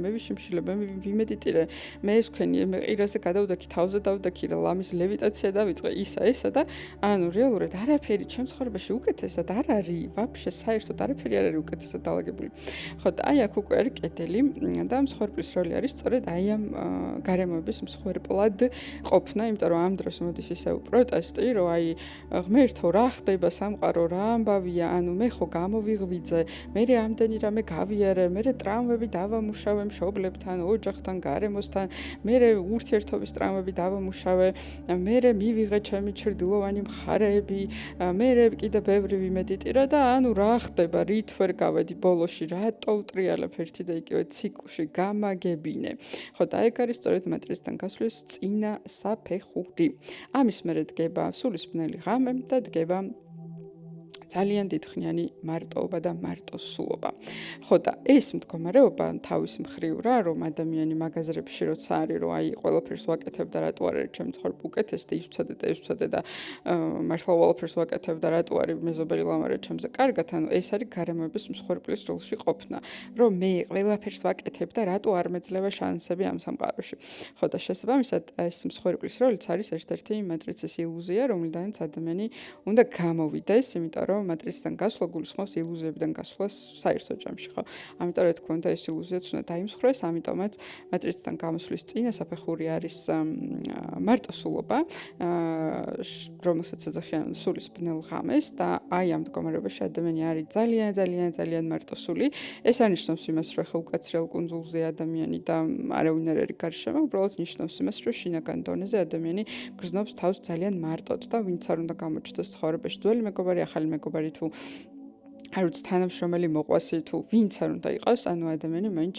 Speaker 1: მე ვიშიმშილებ, მე ვიმედიტირე, მე ის ვქენი, მე ყირაზე გადავდექი, თავზე დავდექი, ლამის ლევიტაცია დავიწყე, ესა და ანუ რეალურად არაფერი ჩემ ცხოვრებაში უკეთესად არ არის, ვაფშე საერთოდ არაფერი არ არის უკეთესად დალაგებული. ხო და აი აქ უკვე არის კედელი და მსხვერპლის როლი არის სწორედ აი ამ გარემოების მსხვერპლად ყოფნა, იმიტომ რომ ამ დროს მოდის ისევ პროტესტი, რომ აი ღმერთო რა ხდება სამყარო, რა ამბავია, ანუ მე ხო გამოვიღვიძე, მე ამდენი რამე გავიარე, მე ტრამვები დავამუშავე მშობლებთან, ოჯახთან, გარემოსთან, მე ურთიერთობის ტრამვები დავამუშავე, მე მივიღე ჩემი ჩრდილოვანი მხარეები, მე კიდე ბევრი ვიმედიტირე და ანუ რა ხდება, რით ვერ გავედი ბოლოში, რატო ვტრიალებ ერთი და იგივე ციკლში, გამაგებინე. ხო და ეგ არის სწორედ მატრიციდან გასვლის წინა საფეხური. ამის მერე დგება სულისბნელი ღამე და დგება ძალიან დიდხნიანი მარტოობა და მარტოსულობა. ხო და ეს მდგომარეობა თავის მხრივ რა, რომ ადამიანი მაგაზრებში როცა არის, რომ აი ყველაფერს ვაკეთებ და რატო არ არის ჩემი ცხოვრება უკეთესი და ის უცადე და მართლა ყველაფერს ვაკეთებ და რატო არის მეზობელი ლამარე ჩემზე კარგად, ანუ ეს არის გარემოების მსხვერპლის როლში ყოფნა, რომ მე ყველაფერს ვაკეთებ და რატო არ მეძლევა შანსები ამ სამყაროში. ხო და შესაბამისად ეს მსხვერპლის როლიც არის ერთ-ერთი მატრიცის ილუზია, რომლიდანაც ადამიანი უნდა გამოვიდეს, იმიტომ რომ მატრიციდან გასვლა გულისხმობს ილუზიებიდან გასვლას საერთო ჯამში, ხო? ამიტომ რა თქმა უნდა ეს ილუზიაც უნდა დაიმსხვრეს, ამიტომაც მატრიციდან გამოსვლის წინა საფეხური არის მარტოსულობა, რომელსაც ეძახიან სულის ბნელ ღამეს და აი ამ მდგომარეობაში ადამიანი არის ძალიან მარტოსული. ეს არ ნიშნავს იმას, რომ ხა უკაცრიელ კუნძულზე ადამიანი და არავინ არ არის გარშემო, უბრალოდ ნიშნავს იმას, რომ შინაგან დონეზე ადამიანი გრძნობს თავს ძალიან მარტოდ და ვინც არ უნდა გამოჩნდეს ცხოვრებაში, ძველი მეგობარი, ახალი მეგობარი თუ არ ვიცი თანამშრომელი მოყვასი თუ ვინც არ უნდა იყოს, ანუ ადამიანი მაინც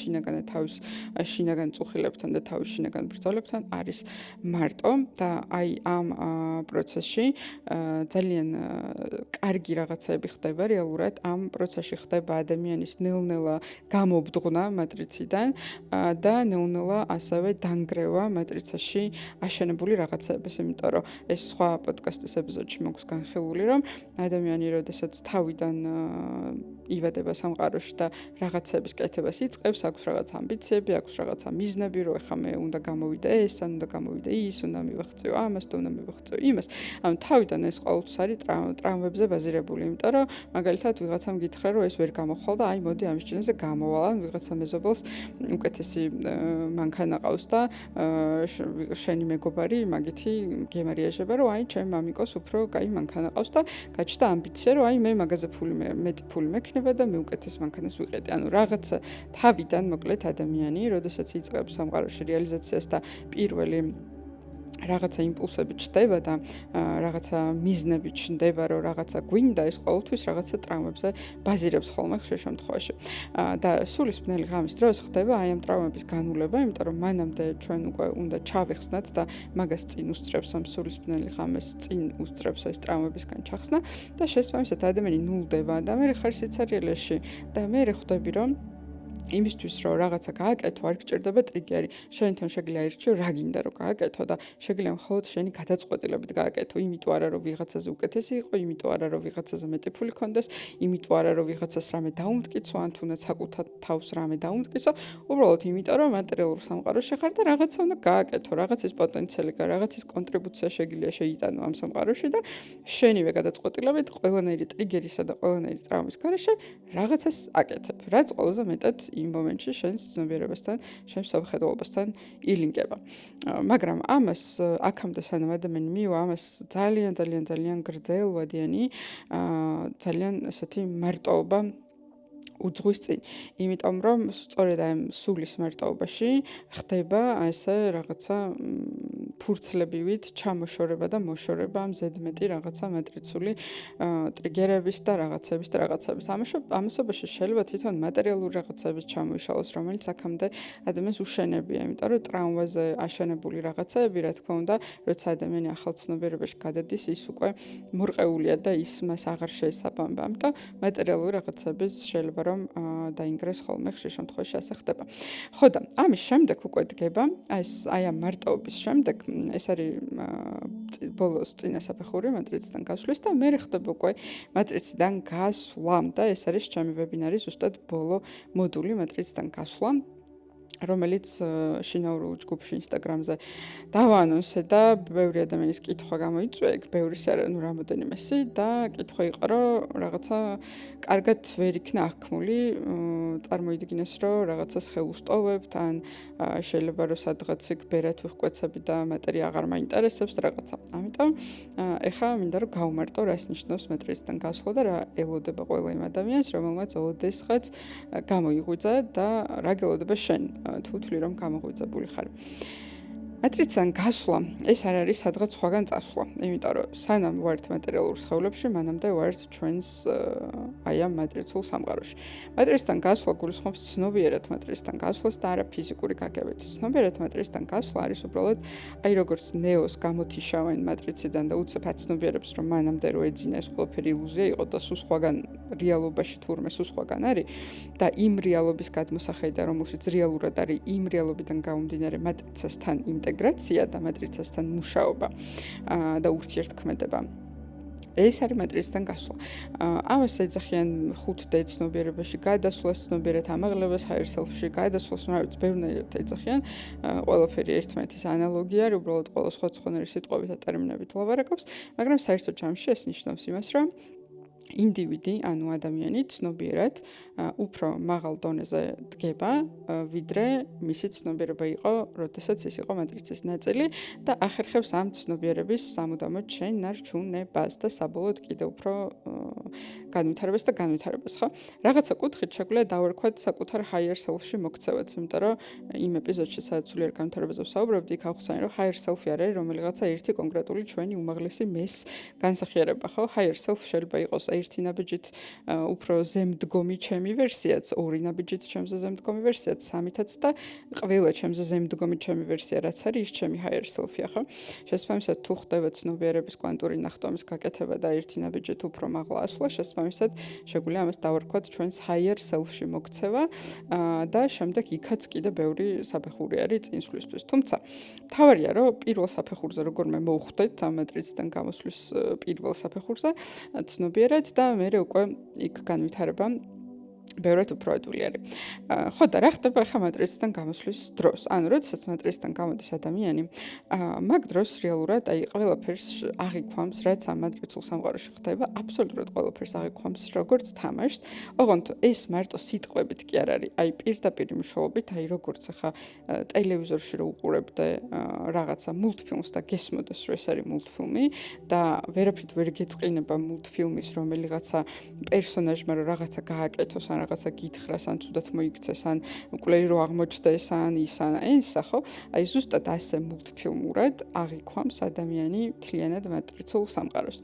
Speaker 1: შინაგან წუხილებთან და თავის შინაგან ბრძოლებთან არის მარტო და აი ამ პროცესში ძალიან კარგი რაღაცები ხდება რეალურად ამ პროცესში ხდება ადამიანის ნელ-ნელა გამობდღნა მატრიციდან და ნელ-ნელა ასევე დანგრევა მატრიცაში აშენებული რაღაცების, იმიტომ რომ ეს სხვა პოდკასტის ეპიზოდში მოგვს განხილული, რომ ადამიანი როდესაც თავიდან ივადება სამყაროში და რაღაცების კეთებას იწყებს, აქვს რაღაც ამბიციები, აქვს რაღაცა მიზნები, რომ ეხლა მე უნდა გამოვიდე ეს, ან უნდა გამოვიდე ის, უნდა მივაღწიო ამას და უნდა მივაღწიო იმას. ანუ თავიდან ეს ყოველთვის არის ტრამვებზე ბაზირებული, იმიტომ რომ მაგალითად ვიღაცამ გითხრა, რომ ეს ვერ გამოხვალ და აი მოდი ამის ჩინაზე გამოვალ, ან ვიღაცა მეზობელს უკეთესი მანქანა ყავს და შენი მეგობარი მაგითი გემარიაჟება, რომ აი ჩემ მამიკოს უფრო კაი მანქანა ყავს და გაჩნდა ამბიცია, რომ აი მე მაგაზე მეტი ფული მექნება და მე უკეთეს მანქანას ვიყიდე. ანუ რაღაცა თავიდან მოკლედ ადამიანი, როდესაც იწყებს სამყაროში რეალიზაციას და პირველი რაღაცა იმპულსები ჩდება და რაღაცა მიზნები ჩნდება, რომ რაღაცა გვინდა, ეს ყოველთვის რაღაცა ტრამვებზე ბაზირებს ხოლმე ხშირ შემთხვევაში. და სულის ბნელი ღამის დროს ხდება აი ამ ტრამვების განულება, იმიტომ რომ მანამდე ჩვენ უკვე უნდა ჩავეხსნათ და მაგას წინ უსწრებს ამ სულის ბნელი ღამეს წინ უსწრებს ეს ტრამვებისგან ჩახსნა და შესაბამისად ადამიანი ნულდება და მე ხარ სიცარიელეში და მე ხვდები რომ იმისთვის რომ რაღაცა გააკეთო არ გჭირდება ტრიგერი. შენთან შეგიძლია ირჩიო რა გინდა რომ გააკეთო და შეგიძლია მხოლოდ შენი გადაწყვეტილებით გააკეთო. იმიტომ არა რომ ვიღაცაზე უკეთესი იყო, იმიტომ არა რომ ვიღაცაზე მეტი ფული ქონდეს, იმიტომ არა რომ ვიღაცას რამე დაუმტკიცო, ან თუნდაც საკუთარ თავს რამე დაუმტკიცო, უბრალოდ იმიტომ რომ მატერიალურ სამყაროში ხარ და რაღაცა უნდა გააკეთო, რაღაცის პოტენციალი, რაღაცის კონტრიბუცია შეგიძლია შეიტანო ამ სამყაროში და შენივე გადაწყვეტილებით ყველანაირი ტრიგერისა და ყველანაირი ტრამვის გარეშე რაღაცას აკეთებ. რაც ყველაზე მეტად იმ მომენტში შენს ცნობიერებასთან, შენს სამხედროებასთან ილინკება. მაგრამ ამას აქამდე სანამ ადამიანი მივა, ამას ძალიან გრძელვადიანი, ძალიან ესეთი მარტოობა უძღვის წინ. იმიტომ რომ სწორედ ამ სულის მარტოობაში ხდება ესე რაღაცა ფურცლებივით ჩამოშორება და მოშორება ამ ზედმეტი რაღაცა მატრიცული ტრიგერების და რაღაცების. ამასობაში შეიძლება თვითონ მატერიალური რაღაცების ჩამოიშალოს, რომელიც აქამდე ადამიანს უშენებია, იმიტომ რომ ტრამვაზე აშენებული რაღაცები, რა თქმა უნდა, როცა ადამიანი ახალ ცნობიერებაში გადადის, ის უკვე მორყეულია და ის მას აღარ შეესაბამება. ამიტომ მატერიალური რაღაცების შეიძლება რომ დაინგრეს ხოლმე ხშირ შემთხვევაში ასე ხდება. ხო და ამის შემდეგ უკვე დგება, აი ამ მარტოობის შემდეგ ეს არის ბოლოს წინა საფეხური მატრიციდან გასვლის და მე ხდება უკვე მატრიციდან გასვლა და ეს არის ჩემი ვებინარის ზუსტად ბოლო მოდული მატრიციდან გასვლა, რომელიც შინაურულ ჯგუფში Instagram-ზე დავაანონსე და ბევრი ადამიანის კითხვა გამოიწვია, იქ ბევრი არა, ნუ რამოდენიმესი და კითხვა იყო, რომ რაღაცა კარგად ვერ იქნა აღქმული, წარმოიდგინეს, რომ რაღაცას ხელუსტოვებთ, ან შეიძლება რომ სადღაც იქ ბერად ვიხვეცები და მატერია აღარ მაინტერესებს რაღაცა. ამიტომ ეხლა მინდა რომ გავმარტო, რას ნიშნავს მატრიციდან გასვლა და რა ელოდება ყველა იმ ადამიანს, რომელმაც ოდესღაც გამოიღვიძა და რა გელოდება შენ თუ თვლი რომ გამოღვიძებული ხარ. Matricიდან გასვლა ეს არ არის სადღაც სხვაგან წასვლა, იმიტომ რომ სანამ ვართ მატერიალურ სხეულებში, მანამდე ვართ ჩვენს აი ამ მატრიცულ სამყაროში. Matricიდან გასვლა გულისხმობს ცნობიერად matricიდან გასვლას და არა ფიზიკური გაგებით. ცნობიერად matricიდან გასვლა არის უბრალოდ აი როგორც ნეოს გამოთიშავენ matricიდან და უცებ აცნობიერებს რომ მანამდე რო ეძინა ეს ყველაფერი ილუზია იყო და სულ სხვაგან რეალობაში თურმე სულ სხვაგან არის და იმ რეალობის გადმოსახედა რომელშიც რეალურად არის იმ რეალობიდან გამომდინარე matricასთან ინტეგრაცია და matricასთან მუშაობა და ურთიერთქმედება. ეს არის matricიდან გასვლა. ამას ეძახიან 5D ცნობიერებაში გადასვლას, ცნობიერად ამაღლებას, higher self-ში გადასვლას, რა ვიცი, ბევრნაირად ეძახიან. ყველაფერი ერთმანეთის ანალოგია არის, უბრალოდ ყველა სხვადასხვანაირი სიტყვებით და ტერმინებით ლაპარაკობს, მაგრამ საერთოდ ჯამში ეს ნიშნავს იმას, რომ ინდივიდი, ანუ ადამიანი ცნობიერად უფრო მაღალ დონეზე დგება, ვიდრე მისი ცნობიერება იყო, როდესაც ის იყო matricas ნაწილი და ახერხებს ამ ცნობიერების სამუდამოდ შენარჩუნებას და საბოლოოდ კიდევ უფრო განვითარებას და განვითარებას, ხო? რაღაცა კუთხით შეგვიძლია დავარქვათ საკუთარ higher self-ში მოქცევაც, იმიტომ რომ იმ ეპიზოდში სადაც სულიერ განვითარებაზე ვსაუბრობდი, იქ ავხსენე, რომ higher self-ი არის რომელიღაცა ერთი კონკრეტული ჩვენი უმაღლესი მეს განსახიერება, ხო? Higher self შეიძლება იყოს ერთი ნაბიჯით უფრო ზემდგომი ჩემი ვერსიაც, ორი ნაბიჯით ჩემზე ზემდგომი ვერსიაც, სამითაც და ყველა ჩემზე ზემდგომი ჩემი ვერსია, რაც არის ის ჩემი higher self-ია, ხო? შესაბამისად, თუ ხდება ცნობიერების კვანტური ნახტომის გაკეთება და ერთი ნაბიჯით უფრო მაღლა ასვლა, შესაბამისად, შეგვიძლია ამას დავარქვათ ჩვენს higher self-ში მოქცევა და შემდეგ იქაც კიდე ბევრი საფეხური არის წინსვლისთვის. თუმცა, მთავარია, რომ პირველ საფეხურზე როგორმე მოვხვდეთ ამ matricიდან გამოსვლის პირველ საფეხურზე, ცნობიერად და მერე უკვე იქ განვითარება ბევრად უფრო ადვილი არის. ხო და რა ხდება ახლა matricიდან გამოსვლის დროს? ანუ როდესაც matricიდან გამოდის ადამიანი, მაგ დროს რეალურად აი ყველაფერს აღიქვამს, რაც ამ matricul სამყაროში ხდება, აბსოლუტურად ყველაფერს აღიქვამს, როგორც თამაშს. ოღონდ ეს მარტო სიტყვებით კი არ არის, აი პირდაპირ მნიშვნელობით, აი როგორც ახლა ტელევიზორში რო უყურებდე რაღაცა მულტფილმს და გესმოდეს, რომ ეს არის მულტფილმი და ვერაფრით ვერ გეწყინება მულტფილმის რომელიღაცა პერსონაჟმა რო რაღაცა გააკეთოს ან რაღაცა გითხრას, ან ცუდად მოიქცეს, ან მკვლელი რო აღმოჩნდეს, ან ის ან ესა, ხო? აი ზუსტად ასე მულტფილმურად აღიქვამს ადამიანი მთლიანად matricul სამყაროს.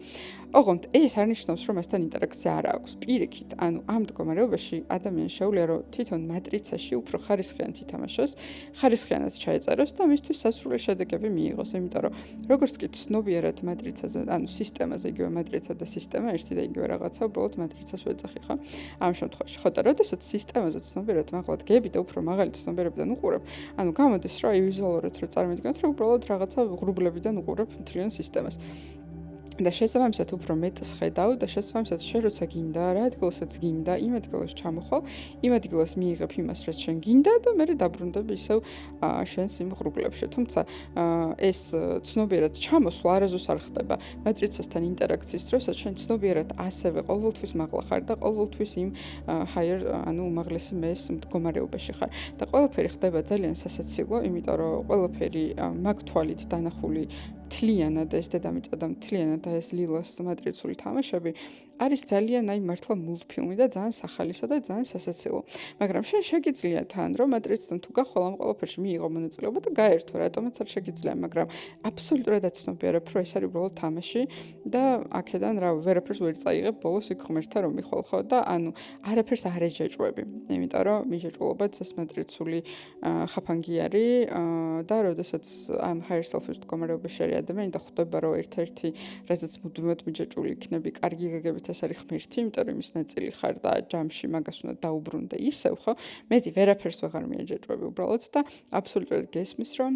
Speaker 1: ოღონდ ეს არ ნიშნავს, რომ მასთან ინტერაქცია არ აქვს. პირიქით, ანუ ამ მდგომარეობაში ადამიანს შეუძლია, რომ თვითონ matricაში უფრო ხარისხიანად ითამაშოს, ხარისხიანად ჩაეწეროს და მისთვის სასრული შედეგები მიიღოს, იმიტომ რომ როგორც კი ცნობიერად matricაზე, ანუ სისტემაზე, იგივე matrica და სისტემა ერთი და იგივე რაღაცა, უბრალოდ matricას ვეძახი, ხო? ამ შემთხვევაში, ხო და როდესაც სისტემაზე ცნობიერად მაღლა დგები და უფრო მაღალი ცნობიერებიდან უყურებ, ანუ გამოდის, რომ აი ვიზუალურად რო წარმოვიდგინოთ, რომ უბრალოდ რაღაცა ღრუბლებიდან უყურებ მთლიან სისტემას. და შესაბამისად უფრო მეტს ხედავ და შესაბამისად შენ როცა გინდა რა ადგილსაც გინდა იმ ადგილას ჩამოხვალ იმ ადგილას მიიღებ იმას რაც შენ გინდა და მე დაბრუნდები ისევ შენს იმ ღრუბლებში თუმცა ეს ცნობიერად ჩამოსვლა არასდროს არ ხდება matricasთან ინტერაქციის დროსაც შენ ცნობიერად ასევე ყოველთვის მაღლა ხარ და ყოველთვის იმ higher ანუ უმაღლესი მეს მდგომარეობაში ხარ და ყველაფერი ხდება ძალიან სასაცილო იმიტომ რომ ყველაფერი მაგ თვალით დანახული მთლიანად ეს დედამიწა და მთლიანად ეს ლილას matricული თამაშები არის ძალიან აი მართლა მულტფილმი და ძალიან სახალისო და ძალიან სასაცილო. მაგრამ შენ შეგიძლია თან რომ matricიდან თუ გახვალ ამ ყველაფერში მიიღო მონაწილეობა და გაერთო, რატომაც არ შეგიძლია, მაგრამ აბსოლუტურად აცნობიერებ, რომ ეს არის უბრალოდ თამაში და აქედან რა ვერაფერს ვერ წაიღებ ბოლოს იქ ღმერთთან რომ მიხვალ ხო და ანუ არაფერს არ ეჯეჭვები. იმიტომ რომ მიჯეჭვულობაც ეს matricული ხაფანგი არის და როდესაც ამ higher self-ის მდგომარეობაში არის ადამიანი და ხვდება რომ ერთ-ერთი რასაც მუდმივად მიჯეჭვული იქნები, კარგი გაგებით ეს არის ღმერთი, იმიტომ რომ ის ნაწილი ხარ და ჯამში მაგას უნდა დაუბრუნდე ისევ, ხო? მეტი ვერაფერს ვეღარ მიეჯეჭვები უბრალოდ და აბსოლუტურად გესმის, რომ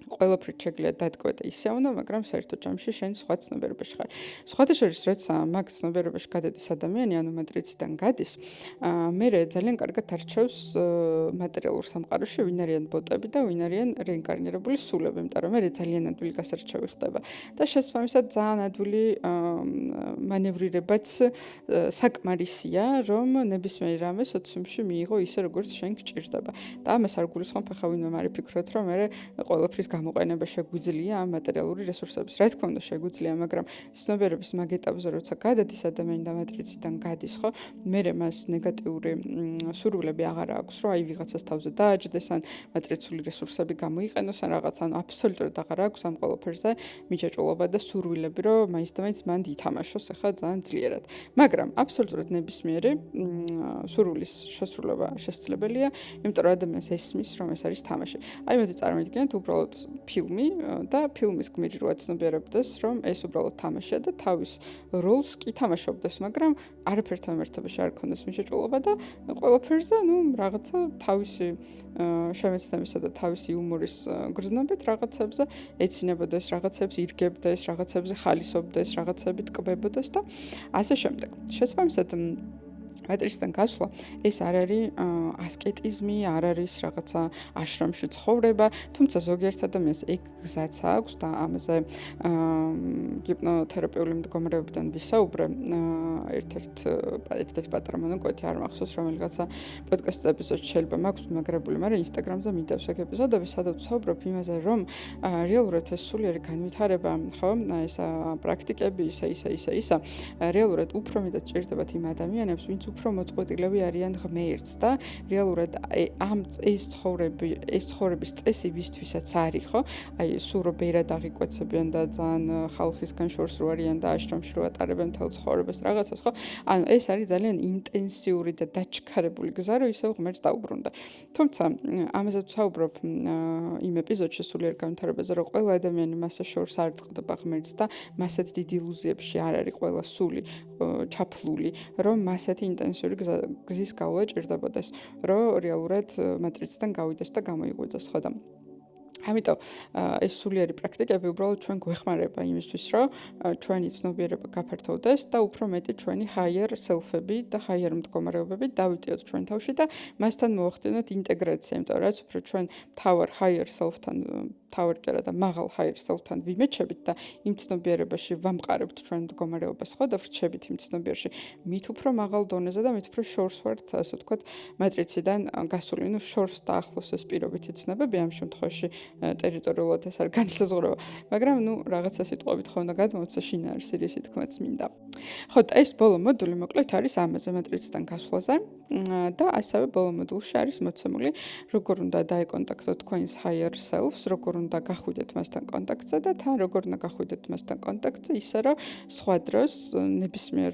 Speaker 1: ყველაფრით შეგიძლია დატკბე და ისევნა, მაგრამ საერთო ჯამში შენ სხვა ცნობიერებაში ხარ. სხვათა შორის, როცა მაგ ცნობიერებაში გადადის ადამიანი, ანუ matricიდან გადის, მერე ძალიან კარგად არჩევს მატერიალურ სამყაროში, ვინ არიან ბოტები და ვინ არიან რეინკარნირებული სულები, იმიტომ რომ მერე ძალიან ადვილი გასარჩევი ხდება და შესაბამისად ძალიან ადვილი მანევრირებაც საკმარისია, რომ ნებისმიერ რამე სოციუმში მიიღო ისე, როგორც შენ გჭირდება. და ამას არ გულისხმობ, ახლა ვინმე არ იფიქროთ, რომ მერე ყველაფრის გამოყენება შეგვიძლია ამ მატერიალური რესურსების. რა თქმა უნდა შეგვიძლია, მაგრამ ცნობიერების მაგ ეტაპზე როცა გადადის ადამიანი და მატრიციდან გადის, ხო, მერე მას ნეგატიური სურვილები აღარ აქვს, რომ აი ვიღაცას თავზე დააჯდეს ან მატრიცული რესურსები გამოიყენოს ან რაღაც, ან აბსოლუტურად აღარ აქვს ამ ყველაფერზე მიჯაჭვულობა და სურვილები, რომ მაინც და მაინც მან ითამაშოს ახლა ძალიან ძლიერად. მაგრამ აბსოლუტურად ნებისმიერი სურვილის შესრულება შესაძლებელია, იმიტომ რომ ადამიანს ესმის, რომ ეს არის თამაში. აი მოდი წარმოვიდგინეთ უბრალოდ ფილმი და ფილმის გმირი რო აცნობიერებდეს, რომ ეს უბრალოდ თამაშია და თავის როლს კი თამაშობდეს, მაგრამ არაფერთან ერთობაში არ ქონდეს მიჯაჭვულობა და ყველაფერზე, რაღაცა თავისი შემეცნებისა და თავისი იუმორის გრძნობით რაღაცებზე ეცინებოდეს, რაღაცებს ირგებდეს, რაღაცებზე ხალისობდეს, რაღაცები ტკბებოდეს და ასე შემდეგ. შესაბამისად მატრიციდან გასვლა ეს არ არის ასკეტიზმი, არ არის რაღაცა აშრამში ცხოვრება, თუმცა ზოგიერთ ადამიანს ეგ გზაც აქვს და ამაზე ჰიპნოთერაპიული მდგომარეობიდან ვისაუბრე ერთ-ერთ პატარა მონაკვეთი არ მახსოვს რომელიღაცა პოდკასტ ეპიზოდში შეიძლება მაქვს მიგრებული, მაგრამ ინსტაგრამზე მიდევს ეგ ეპიზოდები, სადაც ვსაუბრობ იმაზე, რომ რეალურად ეს სულიერი განვითარება, ხო, ეს პრაქტიკები ისა რეალურად უფრო მეტად ჭირდებათ იმ ადამიანებს, ვინც უფრო მოწყვეტილები არიან ღმერთს და რეალურად ეს ცხოვრების წესი ვისთვისაც არის, ხო? აი სულ რო ბერად აღიკვეცებიან და ძალიან ხალხისგან შორს რო არიან და აშრამში რო ატარებენ მთელ ცხოვრებას რაღაცას, ხო? ანუ ეს არის ძალიან ინტენსიური და დაჩქარებული გზა, რომ ისევ ღმერთს დაუბრუნდა. თუმცა ამაზე ვსაუბრობ იმ ეპიზოდში სულიერ განვითარებაზე, რომ ყველა ადამიანი მასა შორს არ წყდება ღმერთს და მასაც დიდ ილუზიებში არ არის ყველა სული ჩაფლული, რომ მასეთი ინტენსიური გზის გავლა ჭირდებოდეს, რომ რეალურად მატრიციდან გავიდეს და გამოიღვიძოს, ხო და ამიტომ ეს სულიერი პრაქტიკები უბრალოდ ჩვენ გვეხმარება იმისთვის, რომ ჩვენი ცნობიერება გაფართოვდეს და უფრო მეტი ჩვენი higher self-ები და higher მდგომარეობები დავიტიოთ ჩვენ თავში და მასთან მოახდინოთ ინტეგრაცია, იმიტომ რომ რაც უფრო ჩვენ მთავარ higher self-თან თავარ კი არა და მაღალ higher self-თან ვიმეჩებით და იმ ცნობიერებაში ვამყარებთ ჩვენ მდგომარეობას, ხო და ვრჩებით იმ ცნობიერში მით უფრო მაღალ დონეზე და მით უფრო შორს ვართ, ასე ვთქვათ, მატრიციდან გასული, შორს დაახლოს ეს პირობითი ცნებები ამ შემთხვევაში ტერიტორიულად ეს არ განსაზღვრება, მაგრამ რაღაცა სიტყვებით ხო უნდა გადმოვცე შინაარსი რისი თქმაც მინდა. ხო და ეს ბოლო მოდული მოკლედ არის ამაზე მატრიციდან გასვლაზე და ასევე ბოლო მოდულში არის მოცემული როგორ უნდა დაეკონტაქტოთ თქვენს higher self-ს, როგორ უნდა გახვიდეთ მასთან კონტაქტზე და თან როგორ უნდა გახვიდეთ მასთან კონტაქტზე ისე რომ სხვა დროს ნებისმიერ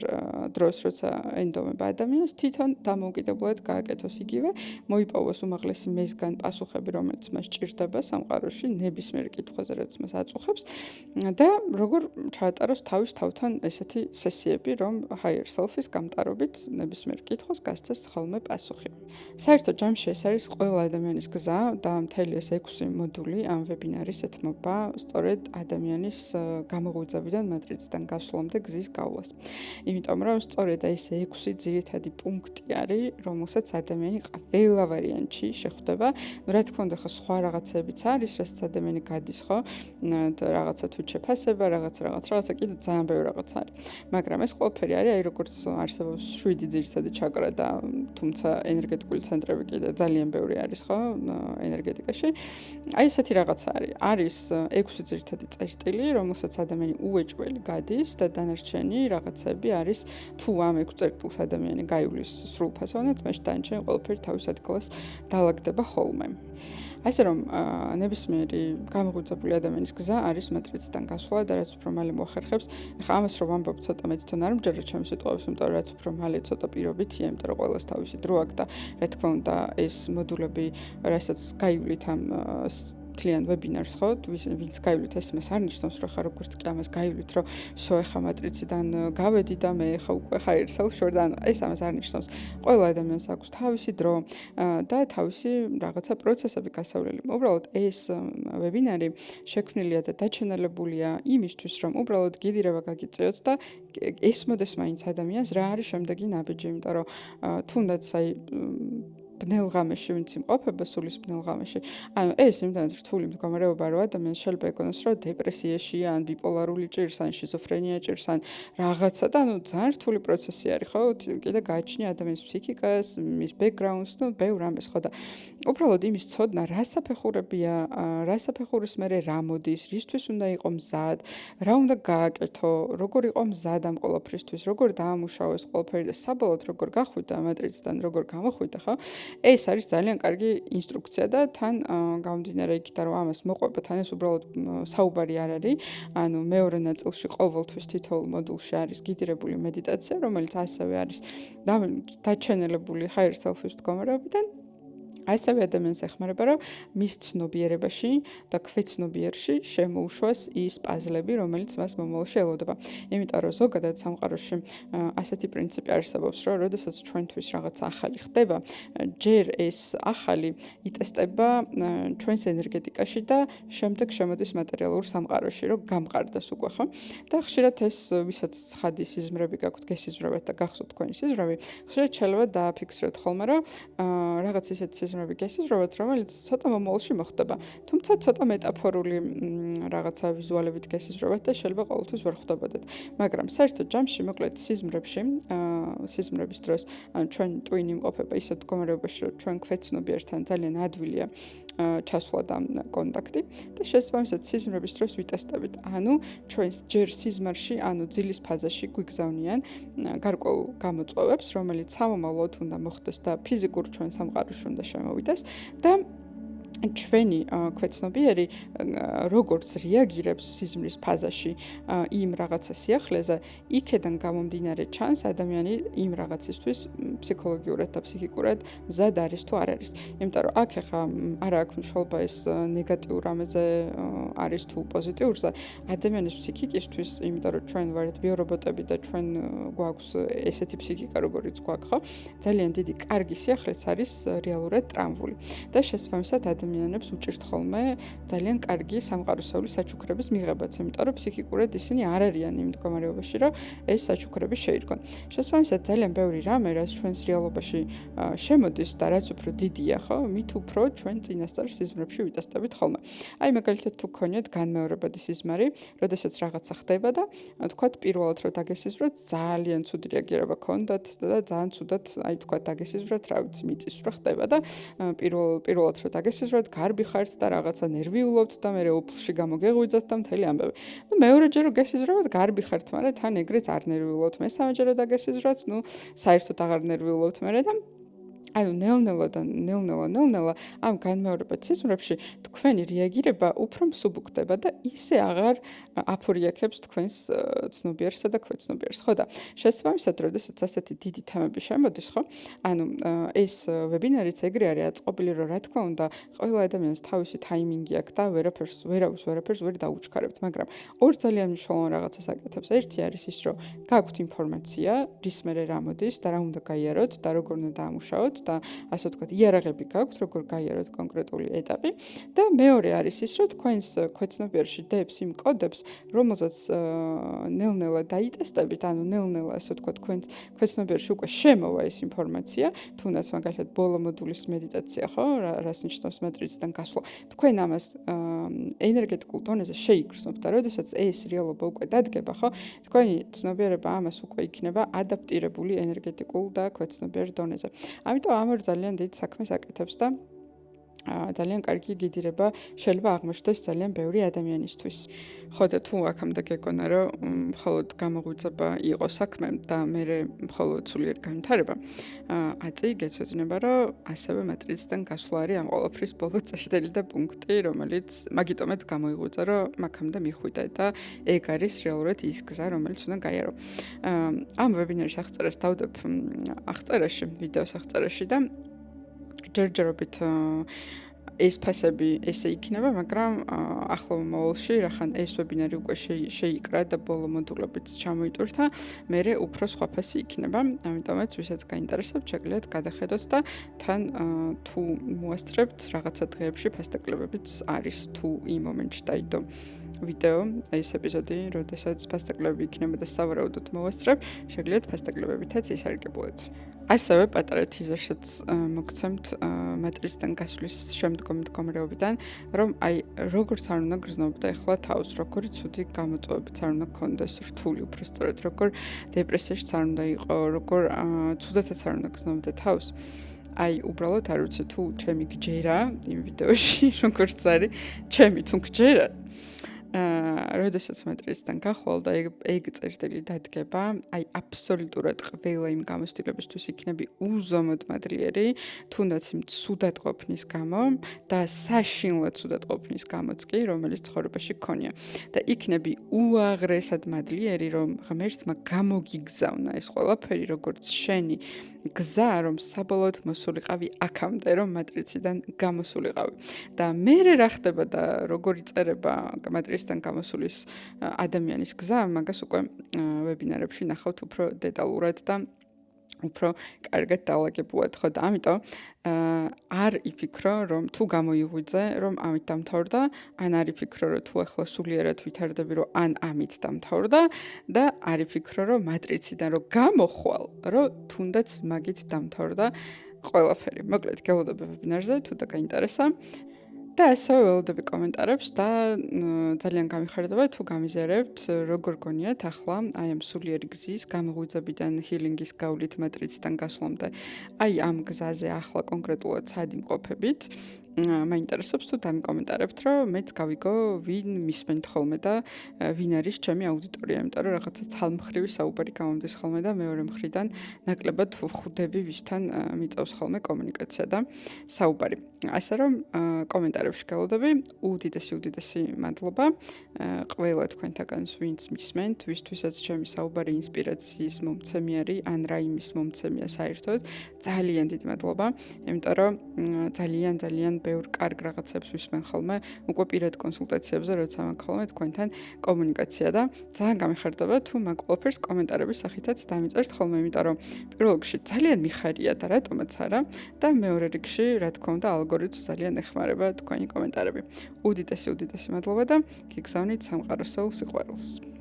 Speaker 1: დროს როცა ენდომება ადამიანს თვითონ დამოუკიდებლად გააკეთოს იგივე, მოიპოვოს უმაღლესი მეზგან პასუხები რომელიც მას ჭირდება სამყაროში ნებისმიერ კითხვაზე რაც მას აწუხებს და როგორ ჩაატაროს თავის თავთან ესეთი სესიები რომ higher self-ის გამტარობით ნებისმიერ კითხვას გასცეს ხოლმე პასუხი. საერთოდ ჯამში ეს არის ყველა ადამიანის გზა და მთელი ეს 6 მოდული ამ ვებინარის ეთმობა სწორედ ადამიანის გამოღვიძებიდან მატრიციდან გასვლამდე გზის გავლას. იმიტომ რომ სწორედ ეს 6 ძირითადი პუნქტი არის, რომელსაც ადამიანი ყველა ვარიანტში შეხვდება. რა თქმა უნდა, ხო სხვა რაღაცებიც არის, რასაც ადამიანი გადის, ხო? რაღაცა თვით შეფასება, რაღაცა კიდე ძალიან ბევრი რაღაც არის. მაგრამ ეს ყველაფერი არის, აი როგორც არსებობს 7 ძირითადი ჩაკრა და თუმცა ენერგეტიკული ცენტრები კიდე ძალიან ბევრი არის, ხო? ენერგეტიკაში. აი ესეთი რაღაცა არის. არის 6 ძირითადი წერტილი, რომელსაც ადამიანი უეჭველი გადის და დანარჩენი რაღაცები არის თუ ამ 6 წერტილს ადამიანი გაივლის სრულფასოვნად, მაშინ დანარჩენი ყველაფერი თავის ადგილას დაალაგდება ხოლმე. ასე რომ ნებისმიერი გამოღვიძებული ადამიანის გზა არის მატრიციდან გასვლა და რაც უფრო მალე მოახერხებს. ეხლა ამას რომ ვამბობ ცოტა მეტი თვითონ არ მჯერა ჩემს სიტყვებს, იმიტომ რომ რაც უფრო მალე ცოტა პირობითია, იმიტომ რომ ყველას თავისი დრო აქვს და რა თქმა უნდა ეს მოდულები, რასაც გაივლით ამ მთლიან ვებინარს, ხო? ვინც გაივლით ეს მას არ ნიშნავს, რომ ხა როგორც კი ამას გაივლით, რომ სო ეხა მატრიციდან გავედი და მე ეხა უკვე higher self-ში ვარ და ეს ამას არ ნიშნავს. ყველა ადამიანს აქვს თავისი დრო და თავისი რაღაცა პროცესები გასავლელი. უბრალოდ ეს ვებინარი შექმნილია და დაჩენელებულია იმისთვის, რომ უბრალოდ გიდირება გაგიწიოთ და ესმოდეს მაინც ადამიანს რა არის შემდეგი ნაბიჯი, იმიტომ რომ თუნდაც აი ბნელ ღამეში ვინც იმყოფება სულის ბნელ ღამეში. ანუ ეს იმდანაც რთული მდგომარეობა რომ ადამიანს შეიძლება ეკონოს რომ დეპრესიაშია ან ბიპოლარული ჭირს ან შიზოფრენია ჭირს ან რაღაცა და ანუ ძალიან რთული პროცესი არის ხო კიდე გააჩნია ადამიანის ფსიქიკას, მის ბექგრაუნდს, ნუ ბევრ ამას ხო და უბრალოდ იმის ცოდნა რა საფეხურებია, რა საფეხურის მერე რა მოდის, რისთვის უნდა იყო მზად, რა უნდა გააკეთო, როგორ იყო მზად ამ ყველაფრისთვის, როგორ დაამუშავოს ყველაფერი და საბოლოოდ როგორ გახვიდა მატრიციდან, როგორ გამოხვიდა ხო? ეს არის ძალიან კარგი ინსტრუქცია და თან გამომდინარე იქიდან რომ ამას მოყვება თან ეს უბრალოდ საუბარი არ არის. ანუ მეორე ნაწილში ყოველთვის თითოეულ მოდულში არის გიდირებული მედიტაცია, რომელიც ასევე არის დაჩენელებული higher self-ის მდგომარეობიდან. ასევე ადამიანს ეხმარება, რომ მის ცნობიერებაში და ქვეცნობიერში შემოუშვას ის პაზლები, რომელიც მას მომავალში ელოდება. იმიტომ რომ ზოგადად სამყაროში ასეთი პრინციპი არსებობს, რომ როდესაც ჩვენთვის რაღაც ახალი ხდება, ჯერ ეს ახალი იტესტება ჩვენს ენერგეტიკაში და შემდეგ შემოდის მატერიალურ სამყაროში, რომ გამყარდეს უკვე, ხო? და ხშირად ეს ვისაც ცხადი სიზმრები გაქვთ, გესიზმრებათ და გახსოვთ თქვენი სიზმრები, ხშირად შეიძლება დააფიქსიროთ ხოლმე, რომ რაღაც ისეთი სიზმრები გესიზმრებათ, რომელიც ცოტა მომავალში მოხდება. თუმცა ცოტა მეტაფორული რაღაცა ვიზუალებით გესიზმრებათ და შეიძლება ყოველთვის ვერ ხვდებოდეთ. მაგრამ საერთოდ ჯამში მოკლედ სიზმრების დროს ჩვენ ტვინი იმყოფება ისეთ მდგომარეობაში, რომ ჩვენ ქვეცნობიერთან ძალიან ადვილია ჩასვლა და კონტაქტი და შესაბამისად სიზმრების დროს ვიტესტებით. ანუ ჩვენს ჯერ სიზმარში, ანუ ძილის ფაზაში გვიგზავნიან გარკვეულ გამოწვევებს, რომელიც სამომავლოდ უნდა მოხდეს და ფიზიკურ ჩვენ სამყაროში უნდა შემოვიდეს და ჩვენი ქვეცნობიერი როგორც რეაგირებს სიზმრის ფაზაში იმ რაღაცა სიახლეზე, იქედან გამომდინარე ჩანს ადამიანი იმ რაღაცისთვის ფსიქოლოგიურად და ფსიქიკურად მზად არის თუ არ არის. იმიტომ რომ აქ ახლა არ აქვს მნიშვნელობა ეს ნეგატიურ ამაზე არის თუ პოზიტიურზე, ადამიანის ფსიქიკისთვის, იმიტომ რომ ჩვენ ვართ ბიორობოტები და ჩვენ გვაქვს ესეთი ფსიქიკა, როგორიც გვაქვს, ხო? ძალიან დიდი კარგი სიახლეც არის რეალურად ტრამვული. და შესაბამისად ადამიანებს უჭირთ ხოლმე ძალიან კარგი სამყაროსავლის საჩუქრების მიღებაც, იმიტომ რომ ფსიქიკურად ისინი არ არიან იმ მდგომარეობაში, რომ ეს საჩუქრები შეირგონ. შესაბამისად ძალიან ბევრი რამე, რაც ჩვენს რეალობაში შემოდის და რაც უფრო დიდია, ხო, მით უფრო ჩვენ წინასწარ სიზმრებში ვიტესტებით ხოლმე. აი მაგალითად თუ გქონიათ განმეორებადი სიზმარი, როდესაც რაღაცა ხდება და თქვათ პირველად რომ დაგესიზმროთ, ძალიან ცუდი რეაგირება გქონდათ და ძალიან ცუდად, აი თქვათ დაგესიზმროთ, რა ვიცი, მიწისძვრა ხდება და პირველად რომ დაგესიზმროთ, გარბი ხართ და რაღაცა ნერვიულობთ და მე უფლში გამოგეღვიძათ და მთელი ამბები. ნუ მეორეჯერ რომ გესიზმრებოთ, გარბი ხართ, მაგრამ თან ეგრეც არ ნერვიულობთ. მესამეჯერ რომ დაგესიზმროთ, ნუ საერთოდ აღარ ნერვიულობთ მე და ანუ ნელ-ნელა ამ განმეორებად სიზმრებში თქვენი რეაგირება უფრო მსუბუქდება და ისე აღარ აფორიაქებს თქვენს ცნობიერსა და ქვეცნობიერს, ხო და შესაბამისად, როდესაც ასეთი დიდი თემები შემოდის, ხო? ანუ ეს ვებინარიც ეგრე არის აწყობილი, რომ რა თქმა უნდა, ყველა ადამიანს თავისი ტაიმინგი აქვს და ვერავის ვერ დაუჩქარებთ, მაგრამ ორ ძალიან მნიშვნელოვან რაღაცას აკეთებს. ერთი არის ის, რომ გაქვთ ინფორმაცია, რის მერე რა მოდის და რა უნდა გაიაროთ და როგორ უნდა დაამუშავოთ და ასე ვთქვათ, იარაღები გაქვთ, როგორ გაიაროთ კონკრეტული ეტაპი და მეორე არის ის, რომ თქვენს ქვეცნობიერში დებს იმ კოდებს, რომელსაც ნელ-ნელა დაიტესტებით, ანუ ნელ-ნელა ასე ვთქვათ, თქვენს ქვეცნობიერში უკვე შემოვა ეს ინფორმაცია, თუნდაც მაგალითად ბოლო მოდულის მედიტაცია, ხო, რას ნიშნავს მატრიციდან გასვლა. თქვენ ამას ენერგეტიკულ დონეზე შეიგრძნობთ და როდესაც ეს რეალობა უკვე დადგება, ხო, თქვენი ცნობიერება ამას უკვე იქნება ადაპტირებული ენერგეტიკულ და ქვეცნობიერ დონეზე. ამიტომ ამ ორ ძალიან დიდ საქმეს აკეთებს და ძალიან კარგი გიდირება შეიძლება აღმოჩნდეს ძალიან ბევრი ადამიანისთვის. ხო და თუ აქამდე გეკონა, რომ მხოლოდ გამოღვიძება იყო საქმე და მე მხოლოდ სულიერ განვითარება, აწი გეცოდინება, რომ ასევე მატრიციდან გასვლა არის ამ ყველაფრის ბოლო წერტილი და პუნქტი, რომელიც მაგიტომაც გამოიღვიძა, რომ აქამდე მიხვიდე და ეგ არის რეალურად ის გზა, რომელიც უნდა გაიარო. ამ ვებინარის აღწერას დავდებ აღწერაში, ვიდეოს აღწერაში და ჯერჯერობით ეს ფასები ესე იქნება, მაგრამ ახლო მომავალში, რახან ეს ვებინარი უკვე შეიკრა და ბოლო მოდულებიც ჩამოიტვირთა, მერე უფრო სხვა ფასი იქნება. ამიტომაც, ვისაც გაინტერესებთ, შეგიძლიათ გადახედოთ და თან თუ მოასწრებთ რაღაცა დღეებში ფასტაკლებებიც არის, თუ იმ მომენტში დაიდო ვიდეო, ეს ეპიზოდი, როდესაც ფასტაკლებები იქნება და სავარაუდოდ მოვასწრებ, შეგიძლიათ ფასტაკლებებითაც ისარგებლოთ. ასევე პატარა თიზერშიც მოგცემთ მეტრისთან გასვლის შემდგომი მდგომარეობიდან, რომ აი როგორც არ უნდა გრძნობოდა ახლა თავს, როგორი ცუდი გამოწვევებიც არ უნდა გქონდეს, რთული უბრალოდ როგორ დეპრესიაშიც არ უნდა იყო, როგორ ცუდათაც არ უნდა გრძნობოდა თავს. აი უბრალოდ არ ვიცი თუ ჩემი გჯერა იმ ვიდეოში როგორც არის, ჩემი თუ გჯერა როდესაც მეტრისთან გახვალ და ეგ წერტილი დადგება, აი აბსოლუტურად ყველა იმ გამოცდილებისთვის იქნები უზომოდ მადლიერი, თუნდაც იმ ცუდად ყოფნის გამო და საშინლად ცუდად ყოფნის გამოც კი, რომელიც ცხოვრებაში გქონია. და იქნები უაღრესად მადლიერი, რომ ღმერთმა გამოგიგზავნა ეს ყველაფერი, როგორც შენი გზა, რომ საბოლოოდ მოსულიყავი აქამდე, რომ მატრიციდან გამოსულიყავი. და მერე რა ხდება და როგორი წერება მატრიციდან გამოსulis ადამიანის გზა, მაგას უკვე ვებინარებში ნახავთ უფრო დეტალურად და უფრო კარგად დალაგებულად, ხო და ამიტომ არ იფიქრო, რომ თუ გამოიღვიძე, რომ ამით დამთავრდა, ან არ იფიქრო, რომ თუ ახლა სულიერად ვითარდები, რომ ან ამით დამთავრდა და არ იფიქრო, რომ მატრიციდან რომ გამოხვალ, რომ თუნდაც მაგით დამთავრდა ყველაფერი. მოკლედ, გელოდები ვებინარზე, თუ და გაინტერესა. და ასევე ველოდები კომენტარებს და ძალიან გამიხარდება თუ გამიზიარებთ როგორ გონიათ ახლა აი ამ სულიერი გზის გამოღვიძებიდან ჰილინგის გავლით მატრიციდან გასვლამდე აი ამ გზაზე ახლა კონკრეტულად სად იმყოფებით მაინტერესებს თუ დამიკომენტარებთ რომ მეც გავიგო ვინ მისმენთ ხოლმე და ვინ არის ჩემი აუდიტორია იმიტომ რომ რაღაცა ცალმხრივი საუბარი გამომდის ხოლმე და მეორე მხრიდან ნაკლებად ხვდები ვისთან მიწევს ხოლმე კომუნიკაცია და საუბარი ასე რომ კომენტარებში გელოდები უდიდესი მადლობა ყველა თქვენთაგანს ვინც მისმენთ ვისთვისაც ჩემი საუბარი ინსპირაციის მომცემი არის ან რაიმის მომცემია საერთოდ ძალიან დიდი მადლობა იმიტომ რომ ძალიან ბევრ კარგ რაღაცებს ვისმენ ხოლმე უკვე პირად კონსულტაციებზე როცა მაქვს ხოლმე თქვენთან კომუნიკაცია და ძალიან გამიხარდება თუ მაგ ყველაფერს კომენტარების სახითაც დამიწერთ ხოლმე იმიტომ რომ პირველ რიგში ძალიან მიხარია და რატომაც არა და მეორე რიგში რა თქმა უნდა ალგორითმს ძალიან ეხმარება თქვენი კომენტარები უდიდესი მადლობა და გიგზავნით სამყაროსეულ სიყვარულს